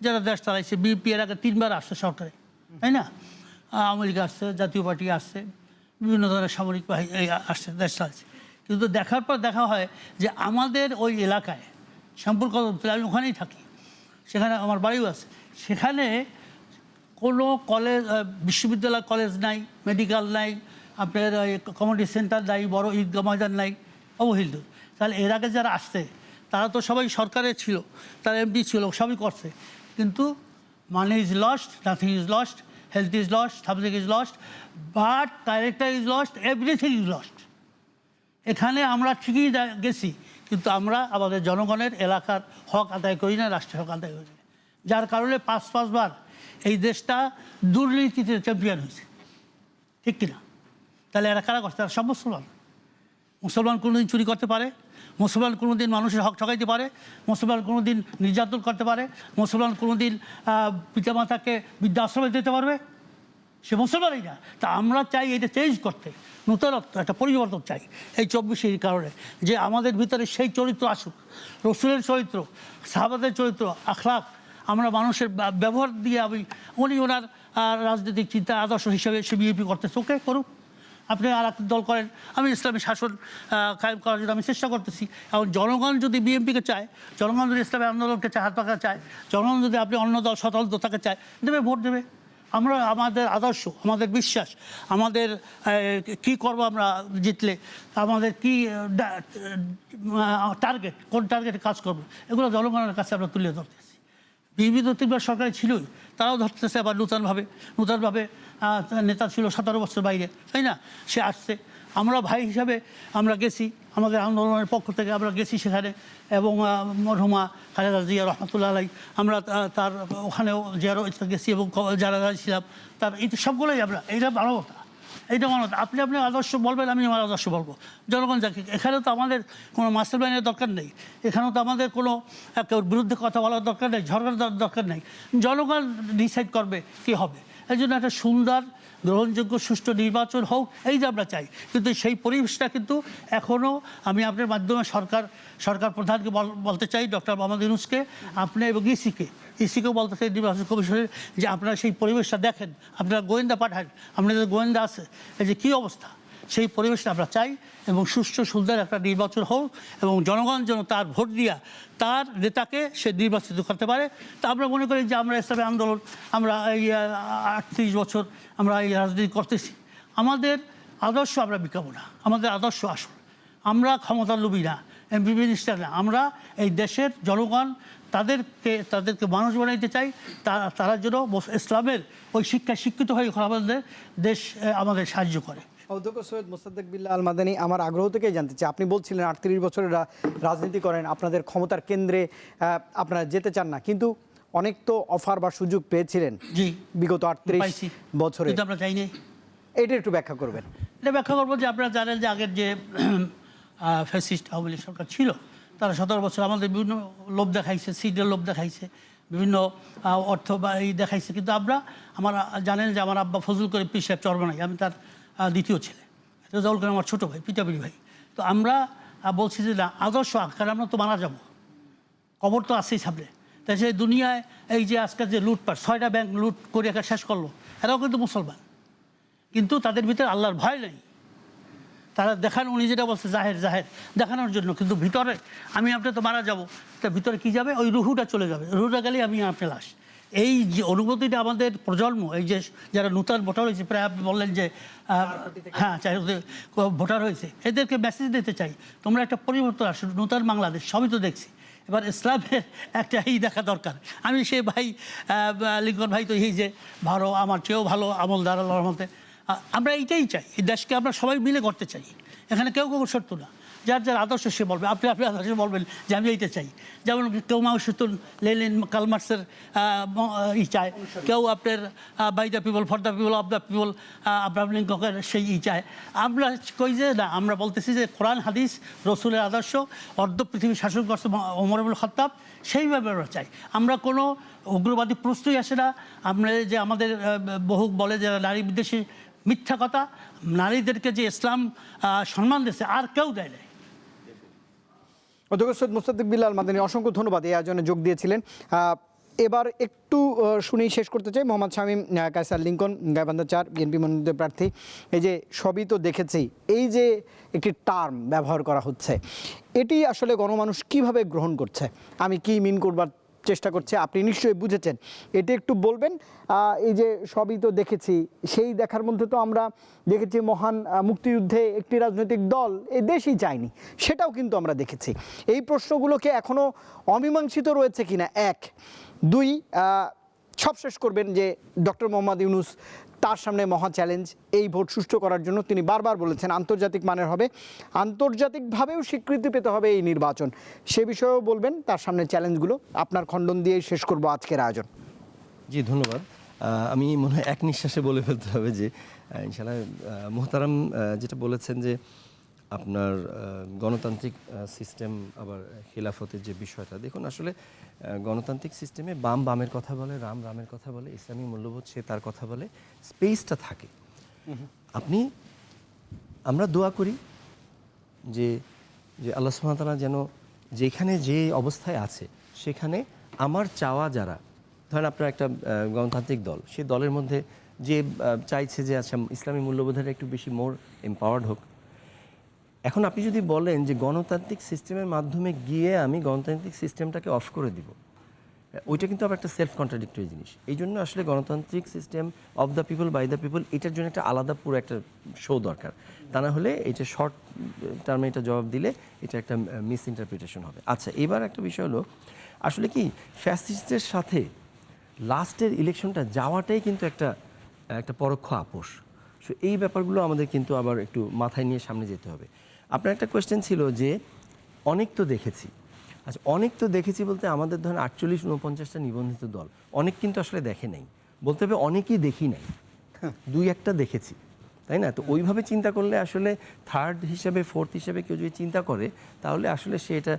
S3: যারা দেশ চালাইছে, বিএনপি এর আগে 3বার আসছে সরকারে, তাই না? আওয়ামী লীগ আসছে, জাতীয় পার্টি আসছে, বিভিন্ন ধরনের সামরিক বাহিনী আসছে, দেশ চালাইছে। কিন্তু দেখার পর দেখা হয় যে আমাদের ওই এলাকায়, শ্যামপুর কদম, আমি ওখানেই থাকি, সেখানে আমার বাড়িও আছে, সেখানে কোনো কলেজ, বিশ্ববিদ্যালয় কলেজ নাই, মেডিকেল নাই, আপনার কমিউনিটি সেন্টার নাই, বড় ঈদগাহ ময়দান নাই, অবহেলিত। তাহলে এর আগে যারা আসছে তারা তো সবাই সরকারের ছিল, তারা এমপি ছিল, সবই করছে, কিন্তু money is lost, nothing is lost, health is lost, something is lost, but character is lost, everything is lost. এখানে আমরা ঠিকই গেছি, কিন্তু আমরা আমাদের জনগণের এলাকার হক আদায় করি না, রাষ্ট্রের হক আদায় করি না, যার কারণে 5-5বার এই দেশটা দুর্নীতিতে চ্যাম্পিয়ন হয়েছে, ঠিক কিনা? তাহলে এরা কারা করছে? তারা সব মুসলমান। মুসলমান কোনোদিন চুরি করতে পারে? মুসলমান কোনোদিন মানুষের হক ঠকাইতে পারে? মুসলমান কোনোদিন নির্যাতন করতে পারে? মুসলমান কোনোদিন পিতামাতাকে বৃদ্ধাশ্রমে দিতে পারবে? সে মুসলমানই না। তা আমরা চাই এটা চেঞ্জ করতে, নূতনত্ব, একটা পরিবর্তন চাই এই 24-এর কারণে, যে আমাদের ভিতরে সেই চরিত্র আসুক, রসুলের চরিত্র, সাহাবাদের চরিত্র, আখলাক, আমরা মানুষের ব্যবহার দিয়ে উনি ওনার রাজনৈতিক চিন্তা আদর্শ হিসেবে সে বিএনপি করতেছে, ওকে করুক। আপনি আর এক দল করেন, আমি ইসলামী শাসন কায়েম করার জন্য আমি চেষ্টা করতেছি। এবং জনগণ যদি বিএনপিকে চায়, জনগণ যদি ইসলামী আন্দোলনকে চায়, হাত পাকা চায়, জনগণ যদি আপনি অন্য দল স্বতন্ত্র তাকে চায়, দেবে, ভোট দেবে। আমরা আমাদের আদর্শ, আমাদের বিশ্বাস, আমাদের কি করব আমরা জিতলে, আমাদের কি টার্গেট, কোন টার্গেটে কাজ করব, এগুলো জনগণের কাছে আমরা তুলে ধরতেছি। বিএনপি তো 3বার সরকারি ছিলই, তারাও ধরতেছে আবার নূতনভাবে নেতা ছিল 17 বছর বাইরে, তাই না? সে আসছে, আমরা ভাই হিসাবে আমরা গেছি, আমাদের আন্দোলনের পক্ষ থেকে আমরা গেছি সেখানে, এবং মরহুমা খালেদা জিয়া রহমতুল্লাহ আলাই, আমরা তার ওখানেও জিয়ারত গেছি এবং যারা ছিলাম তার, এই সবগুলোই আমরা, এইটা মানবতা, এইটা মানবতা। আপনি আদর্শ বলবেন, আমি আমার আদর্শ বলবো, জনগণ যাকে। এখানেও তো আমাদের কোনো মাস্টার মাইন্ডের দরকার নেই, এখানেও তো আমাদের কোনো বিরুদ্ধে কথা বলার দরকার নেই, ঝগড়ার দরকার নেই। জনগণ ডিসাইড করবে কী হবে। এই জন্য একটা সুন্দর, গ্রহণযোগ্য, সুষ্ঠু নির্বাচন হোক, এই যে আমরা চাই। কিন্তু সেই পরিবেশটা কিন্তু এখনও, আমি আপনার মাধ্যমে সরকার প্রধানকে বলতে চাই, ডক্টর মোহাম্মদ ইউনূসকে, আপনি এবং ইসিকেও বলতে চাই, নির্বাচন কমিশনের, যে আপনারা সেই পরিবেশটা দেখেন, আপনারা গোয়েন্দা পাঠান, আপনাদের গোয়েন্দা আছে, এই যে কী অবস্থা, সেই পরিবেশটা আমরা চাই। এবং সুষ্ঠু সুন্দর একটা নির্বাচন হোক এবং জনগণ যেন তার ভোট দিয়া তার নেতাকে সে নির্বাচিত করতে পারে। তা আমরা মনে করি যে আমরা ইসলামী আন্দোলন, আমরা এই 38 বছর আমরা এই রাজনীতি করতেছি, আমাদের আদর্শ আমরা বিকাবো না, আমাদের আদর্শ আসল। আমরা ক্ষমতার লোভী না, এমপি মিনিস্টার না, আমরা এই দেশের জনগণ তাদেরকে মানুষ বানাইতে চাই, তারা যেন ইসলামের ওই শিক্ষায় শিক্ষিত হয়ে আমাদের দেশ আমাদের সাহায্য করে।
S1: অধ্যক্ষ সৈয়দ মোসাদ্দেক বিল্লাহ আল মাদানী, আমার আগ্রহ থেকেই জানতে চাই, আপনি বলছিলেন 38 বছরের রাজনীতি করেন, আপনাদের ক্ষমতার কেন্দ্রে আপনারা যেতে চান না, কিন্তু অনেক তো অফার বা সুযোগ পেয়েছিলেন
S3: জি
S1: বিগত 38
S3: পাইছি,
S1: বছরে,
S3: কিন্তু আমরা চাইনি।
S1: এটা একটু ব্যাখ্যা করবেন।
S3: এটা ব্যাখ্যা করবো যে আপনারা জানেন যে আগের যে ফ্যাসিস্ট আওয়ামী লীগ সরকার ছিল, তারা 17 বছর আমাদের বিভিন্ন লোভ দেখাইছে, সিটের লোভ দেখাইছে, বিভিন্ন অর্থ বা এই দেখাইছে, কিন্তু আমার জানেন যে আমার আব্বা ফজল করিম পীর সাহেব চরমনাই, আমি তার দ্বিতীয় ছেলে, রেজাউল করিম আমার ছোটো ভাই, পিতাপিরি ভাই। তো আমরা বলছি যে না, আদর্শ কারণ আমরা তো মারা যাব, কবর তো আছেই সামনে। তাই সেই দুনিয়ায় এই যে আজকাল যে লুটপাট, 6টা ব্যাংক লুট করে শেষ করলো, এরাও কিন্তু মুসলমান, কিন্তু তাদের ভিতরে আল্লাহর ভয় নেই। তারা দেখানো, উনি যেটা বলছে জাহের দেখানোর জন্য, কিন্তু ভিতরে আমি আপনি তো মারা যাব, তার ভিতরে কি যাবে, ওই রুহুটা চলে যাবে, রুহুটা গেলেই আমি আপনি লাশ। এই যে অনুভূতিটা আমাদের প্রজন্ম, এই যে যারা নূতন ভোটার হয়েছে, প্রায় আপনি বললেন যে হ্যাঁ ভোটার হয়েছে, এদেরকে মেসেজ দিতে চাই, তোমরা একটা পরিবর্তন আসো, নূতন বাংলাদেশ সবই তো দেখছি, এবার ইসলামের একটা দেখা দরকার। আমি সে ভাই লিঙ্কন ভাই তো এই যে ভালো, আমার চেয়েও ভালো আমল দাঁড়ানোর মধ্যে, আমরা এইটাই চাই, এই দেশকে আমরা সবাই মিলে করতে চাই, এখানে কেউ শর্ত না, যার আদর্শ সে বলবে, আপনি আদর্শ বলবেন যে আমি এইটা চাই, যেমন কেউ মাউসুতুল লেনিন কালমার্সের চায়, কেউ আপনার by the people for the people of the people Abraham লিঙ্কনের সেই চায়। আমরা কই যে না, আমরা বলতেছি যে কোরআন হাদিস রসুলের আদর্শ অর্ধ পৃথিবী শাসন করছে ওমর ইবনুল খাত্তাব, সেইভাবে আমরা চাই। আমরা কোনো উগ্রবাদী প্রশ্নই আসে না। আমরা যে আমাদের বহু বলে যে নারী বিদ্বেষী, মিথ্যা কথা, নারীদেরকে যে ইসলাম সম্মান দিয়েছে আর কেউ দেয় নাই।
S1: অধ্যক্ষ সৈয়দ মোসাদ্দেক বিল্লাহ আল মাদানী, অসংখ্য ধন্যবাদ এই আয়োজনে যোগ দিয়েছিলেন। এবার একটু শুনেই শেষ করতে চাই, মোহাম্মদ শামীম কায়সার লিঙ্কন, গাইবান্ধা 4 বিএনপি মনোনীত প্রার্থী, এই যে সবই তো দেখেছি, এই যে একটি টার্ম ব্যবহার করা হচ্ছে, এটি আসলে গণমানুষ কিভাবে গ্রহণ করছে, আমি কি মিন করবার চেষ্টা করছে, আপনি নিশ্চয়ই বুঝেছেন, এটি একটু বলবেন। এই যে সবই তো দেখেছি, সেই দেখার মধ্যে তো আমরা দেখেছি মহান মুক্তিযুদ্ধে একটি রাজনৈতিক দল এই দেশই চায়নি, সেটাও কিন্তু আমরা দেখেছি। এই প্রশ্নগুলোকে এখনও অমীমাংসিত রয়েছে কিনা, 1, 2, সব শেষ করবেন যে ডক্টর মোহাম্মদ ইউনূস, তার সামনে মহা চ্যালেঞ্জ এই ভোট সুষ্ঠু করার জন্য। তিনি বারবার বলেছেন আন্তর্জাতিক মানের হবে, আন্তর্জাতিকভাবেও স্বীকৃতি পেতে হবে এই নির্বাচন, সে বিষয়েও বলবেন, তার সামনে চ্যালেঞ্জগুলো। আপনার খণ্ডন দিয়ে শেষ করব আজকের আয়োজন।
S2: জি ধন্যবাদ। আমি মনে হয় এক নিঃশ্বাসে বলে ফেলতে হবে যে ইনশাআল্লাহ মোহতারাম যেটা বলেছেন যে আপনার গণতান্ত্রিক সিস্টেম আবার খিলাফতের যে বিষয়টা, দেখুন আসলে গণতান্ত্রিক সিস্টেমে বামের কথা বলে, রামের কথা বলে, ইসলামী মূল্যবোধ সে তার কথা বলে, স্পেসটা থাকে। আমরা দোয়া করি যে আল্লাহ সুবহানাহু ওয়া তাআলা যেন যেখানে যে অবস্থায় আছে সেখানে আমার চাওয়া যারা, ধরেন আপনার একটা গণতান্ত্রিক দল, সেই দলের মধ্যে যে চাইছে যে আচ্ছা ইসলামী মূল্যবোধের একটু বেশি মোর এম্পাওয়ার্ড হোক। এখন আপনি যদি বলেন যে গণতান্ত্রিক সিস্টেমের মাধ্যমে গিয়ে আমি গণতান্ত্রিক সিস্টেমটাকে অফ করে দিব, ওইটা কিন্তু আবার একটা সেলফ কন্ট্রাডিক্টরি জিনিস। এই জন্য আসলে গণতান্ত্রিক system of the people by the people, এটার জন্য একটা আলাদা পুরো একটা শো দরকার, তা না হলে এটা শর্ট টার্মে এটা জবাব দিলে এটা একটা মিস ইন্টারপ্রিটেশন হবে। আচ্ছা, এবার একটা বিষয় হলো আসলে কি ফ্যাসিস্টের সাথে লাস্টের ইলেকশনটা যাওয়াটাই কিন্তু একটা পরোক্ষ আপোষ। সো এই ব্যাপারগুলো আমাদের কিন্তু আবার একটু মাথায় নিয়ে সামনে যেতে হবে। আপনার একটা কোয়েশ্চেন ছিল যে অনেক তো দেখেছি। আচ্ছা, অনেক তো দেখেছি বলতে আমাদের ধরেন 48-49টা নিবন্ধিত দল, অনেক কিন্তু আসলে দেখে নাই, বলতে হবে অনেকেই দেখি নাই, 2-1টা দেখেছি, তাই না? তো ওইভাবে চিন্তা করলে আসলে থার্ড হিসেবে, ফোর্থ হিসেবে কেউ যদি চিন্তা করে তাহলে আসলে সে এটা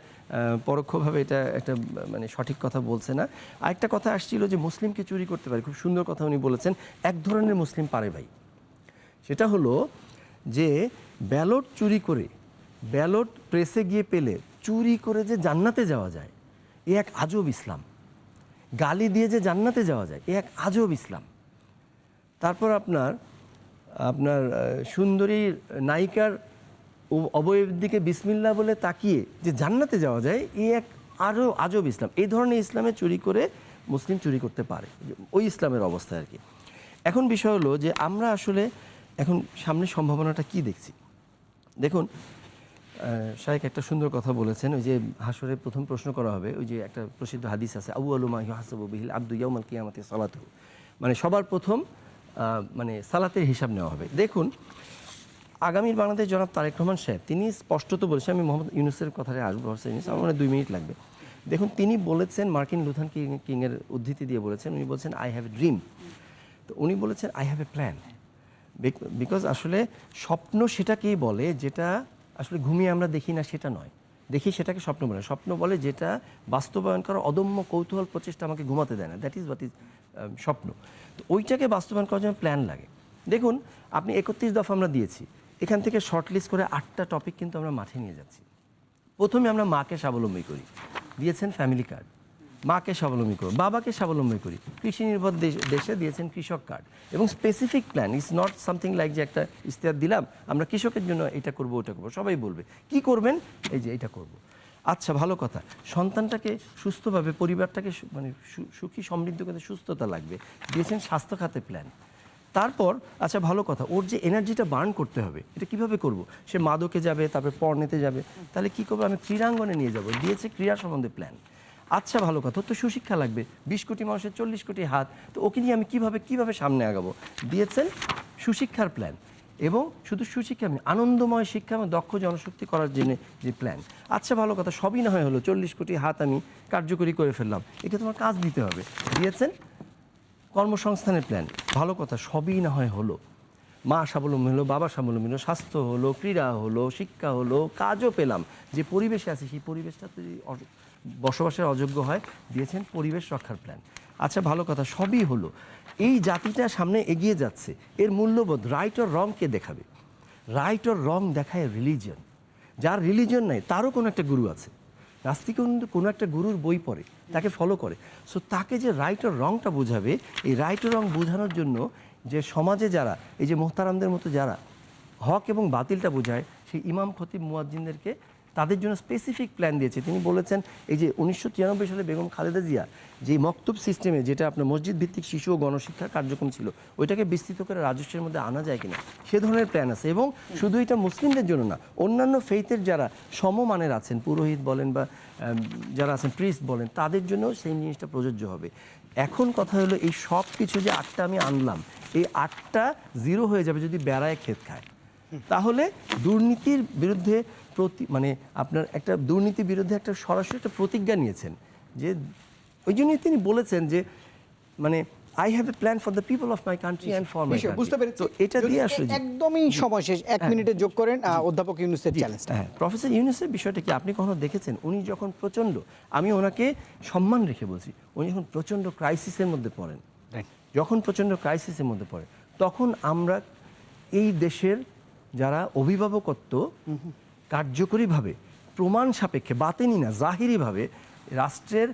S2: পরোক্ষভাবে এটা একটা মানে সঠিক কথা বলছে না। আরেকটা কথা আসছিল যে মুসলিমকে চুরি করতে পারে, খুব সুন্দর কথা উনি বলেছেন। এক ধরনের মুসলিম পারে ভাই, সেটা হলো যে ব্যালট চুরি করে, ব্যালট প্রেসে গিয়ে পেলে চুরি করে যে জান্নাতে যাওয়া যায়, এ এক আজব ইসলাম। গালি দিয়ে যে জান্নাতে যাওয়া যায়, এ এক আজব ইসলাম। তারপর আপনার সুন্দরী নায়িকার অবয়বের দিকে বিসমিল্লাহ বলে তাকিয়ে যে জান্নাতে যাওয়া যায়, এ এক আরও আজব ইসলাম। এই ধরনের ইসলামে চুরি করে মুসলিম চুরি করতে পারে, ওই ইসলামের অবস্থা আর কি। এখন বিষয় হলো যে আমরা আসলে এখন সামনে সম্ভাবনাটা কি দেখছি। দেখুন, শাইখ একটা সুন্দর কথা বলেছেন। ওই যে হাসরে প্রথম প্রশ্ন করা হবে, ওই যে একটা প্রসিদ্ধ হাদিস আছে, আউয়ালু মা ইউহাসাবু বিহিল আবদু ইয়াউমাল কিয়ামাতি সালাতুহু, মানে সবার প্রথম মানে সালাতের হিসাব নেওয়া হবে। দেখুন, আগামীর বাংলাদেশ জনাব তারেক রহমান সাহেব তিনি স্পষ্টত বলেছেন, আমি মোহাম্মদ ইউনূসের কথায় আসবো, আমার মনে হয় 2 মিনিট লাগবে। দেখুন, তিনি বলেছেন, মার্কিন লুথার কিংয়ের উদ্ধৃতি দিয়ে বলেছেন, উনি বলছেন আই হ্যাভ এ ড্রিম। তো উনি বলেছেন I have a plan, because আসলে স্বপ্ন সেটাকেই বলে যেটা আসলে ঘুমিয়ে আমরা দেখি না, সেটা নয়, দেখি সেটাকে স্বপ্ন বলে। স্বপ্ন বলে যেটা বাস্তবায়ন করার অদম্য কৌতূহল প্রচেষ্টা আমাকে ঘুমাতে দেয় না, দ্যাট ইজ হোয়াট ইজ স্বপ্ন। তো ওইটাকে বাস্তবায়ন করার জন্য প্ল্যান লাগে। দেখুন, আপনি 31 দফা আমরা দিয়েছি, এখান থেকে শর্টলিস্ট করে 8টা টপিক কিন্তু আমরা মাঠে নিয়ে যাচ্ছি। প্রথমে আমরা মাকে স্বাবলম্বী করি, দিয়েছেন ফ্যামিলি কার্ড, মাকে স্বাবলম্বী করি, বাবাকে স্বাবলম্বী করি, কৃষি নির্ভর দেশে দিয়েছেন কৃষক কার্ড, এবং specific plan, is not something like যে একটা ইশতেহার দিলাম আমরা কৃষকের জন্য এটা করব ওটা করবো, সবাই বলবে কি করবেন, এই যে এটা করব। আচ্ছা, ভালো কথা, সন্তানটাকে সুস্থভাবে, পরিবারটাকে মানে সুখী সমৃদ্ধ করতে সুস্থতা লাগবে, দিয়েছেন স্বাস্থ্য খাতে প্ল্যান। তারপর আচ্ছা, ভালো কথা, ওর যে এনার্জিটা বার্ন করতে হবে, এটা কিভাবে করব? সে মাদকে যাবে, তারপরে পর্নেতে যাবে, তাহলে কি করবো? আমি ক্রীড়াঙ্গনে নিয়ে যাব, দিয়েছে ক্রীড়া সম্বন্ধে প্ল্যান। আচ্ছা, ভালো কথা, ওর তো সুশিক্ষা লাগবে, 20 কোটি মানুষের 40 কোটি হাত, তো ওকে নিয়ে আমি কিভাবে সামনে আগাবো, দিয়েছেন সুশিক্ষার প্ল্যান। এবং শুধু সুশিক্ষা, আনন্দময় শিক্ষা এবং দক্ষ জনশক্তি করার জন্য যে প্ল্যান। আচ্ছা, ভালো কথা, সবই না হয় হলো, 40 কোটি হাত আমি কার্যকরী করে ফেললাম, একে তোমার কাজ দিতে হবে, দিয়েছেন কর্মসংস্থানের প্ল্যান। ভালো কথা, সবই না হয় হলো, মা স্বাবলম্বী হলো, বাবা স্বাবলম্বী হলো, স্বাস্থ্য হলো, ক্রীড়া হলো, শিক্ষা হলো, কাজও পেলাম, যে পরিবেশে আছে সেই পরিবেশটা যদি বসবাসের অযোগ্য হয়, দিয়েছেন পরিবেশ রক্ষার প্ল্যান। আচ্ছা, ভালো কথা, সবই হলো, এই জাতিটা সামনে এগিয়ে যাচ্ছে, এর মূল্যবোধ রাইট অর রং কে দেখাবে? রাইট অর রং দেখায় রিলিজিয়ন। যার রিলিজিয়ন নাই তারও কোনো একটা গুরু আছে, নাস্তিকও কিন্তু কোনো একটা গুরুর বই পড়ে, তাকে ফলো করে। সো তাকে যে রাইট অর রংটা বোঝাবে, এই রাইট অর রং বোঝানোর জন্য যে সমাজে যারা, এই যে মোহতারামদের মতো যারা হক এবং বাতিলটা বোঝায়, সেই ইমাম খতিব মুয়াজ্জিনদেরকে তাদের জন্য স্পেসিফিক প্ল্যান দিয়েছে। তিনি বলেছেন, এই যে 1993 সালে বেগম খালেদা জিয়া যে মক্তব সিস্টেমে, যেটা আপনার মসজিদ ভিত্তিক শিশু ও গণশিক্ষার কার্যক্রম ছিল, ওইটাকে বিস্তৃত করে রাজস্বের মধ্যে আনা যায় কিনা, সে ধরনের প্ল্যান আছে। এবং শুধু এটা মুসলিমদের জন্য না, অন্যান্য ফেইথের যারা সমমানের আছেন, পুরোহিত বলেন বা যারা আছেন প্রিস্ট বলেন, তাদের জন্য সেই জিনিসটা প্রযোজ্য হবে। এখন কথা হলো, এই সব কিছু যে 8টা আমি আনলাম, এই 8টা 0 হয়ে যাবে যদি বেড়ায় ক্ষেত খায়। তাহলে দুর্নীতির বিরুদ্ধে মানে আপনার একটা দুর্নীতির বিরুদ্ধে একটা সরাসরি একটা প্রতিজ্ঞা নিয়েছেন, যে ওই জন্যই তিনি বলেছেন যে মানে I have a plan for the people of my country and for my country.
S1: বুঝতে পেরেছি,
S2: তো এটা দিয়ে আসলে
S1: একদমই সময় শেষ, 1 মিনিটে যোগ করেন অধ্যাপক ইউনূসের চ্যালেঞ্জটা।
S2: হ্যাঁ, প্রফেসর ইউনূসের বিষয়টা কি আপনি কখনো দেখেছেন? উনি যখন প্রচণ্ড, আমি ওনাকে সম্মান রেখে বলছি, উনি যখন প্রচণ্ড ক্রাইসিসের মধ্যে পড়েন, যখন প্রচণ্ড ক্রাইসিসের মধ্যে পড়ে, তখন আমরা এই দেশের যারা অভিভাবকত্ব কার্যকরীভাবে, প্রমাণ সাপেক্ষে, বাতেনি না জাহিরিভাবে, রাষ্ট্রের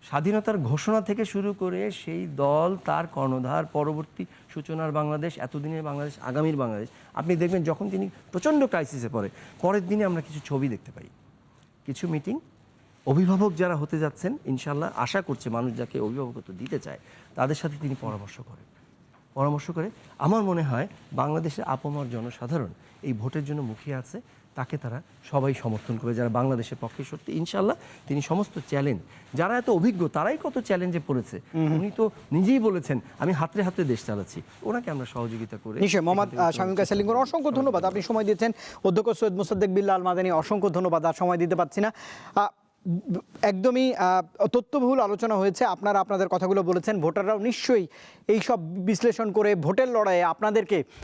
S2: স্বাধীনতার ঘোষণা থেকে শুরু করে সেই দল, তার কর্ণধার, পরবর্তী সূচনার বাংলাদেশ, এতদিনের বাংলাদেশ, আগামীর বাংলাদেশ, আপনি দেখবেন যখন তিনি প্রচণ্ড ক্রাইসিসে পড়ে, পরের দিনে আমরা কিছু ছবি দেখতে পাই, কিছু মিটিং, অভিভাবক যারা হতে যাচ্ছেন, ইনশাল্লাহ আশা করছে মানুষ যাকে অভিভাবকত্ব দিতে চায়, তাদের সাথে তিনি পরামর্শ করে আমার মনে হয় বাংলাদেশের আপামর জনসাধারণ এই ভোটের জন্য মুখিয়ে আছে, তাকে তারা সবাই সমর্থন করে, যারা বাংলাদেশের পক্ষে সত্যি। ইনশাল্লাহ তিনি সমস্ত চ্যালেঞ্জ, যারা এত অভিজ্ঞ তারাই কত চ্যালেঞ্জে পড়েছে, উনি তো নিজেই বলেছেন আমি হাতে হাতে দেশ চালাচ্ছি, ওনাকে আমরা সহযোগিতা করে।
S1: নিশ্চয়ই। মোহাম্মদ শামীম কায়সার লিঙ্গন, অসংখ্য ধন্যবাদ, আপনি সময় দিয়েছেন। অধ্যক্ষ সৈয়দ মোসাদ্দেক বিল্লাহ আল মাদানী, অসংখ্য ধন্যবাদ, আর সময় দিতে পারছি না। একদমই তথ্যবহুল আলোচনা হয়েছে, আপনারা আপনাদের কথাগুলো বলেছেন, ভোটাররাও নিশ্চয়ই এই সব বিশ্লেষণ করে ভোটের লড়াইয়ে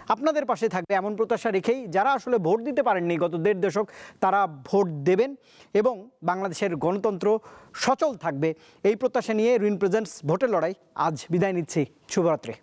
S1: আপনাদের পাশে থাকবে এমন প্রত্যাশা রেখেই যারা আসলে ভোট দিতে পারেননি গত 1.5 দশক, তারা ভোট দেবেন এবং বাংলাদেশের গণতন্ত্র সচল থাকবে, এই প্রত্যাশা নিয়ে রিন প্রেজেন্টস ভোটের লড়াই আজ বিদায় নিচ্ছি। শুভরাত্রি।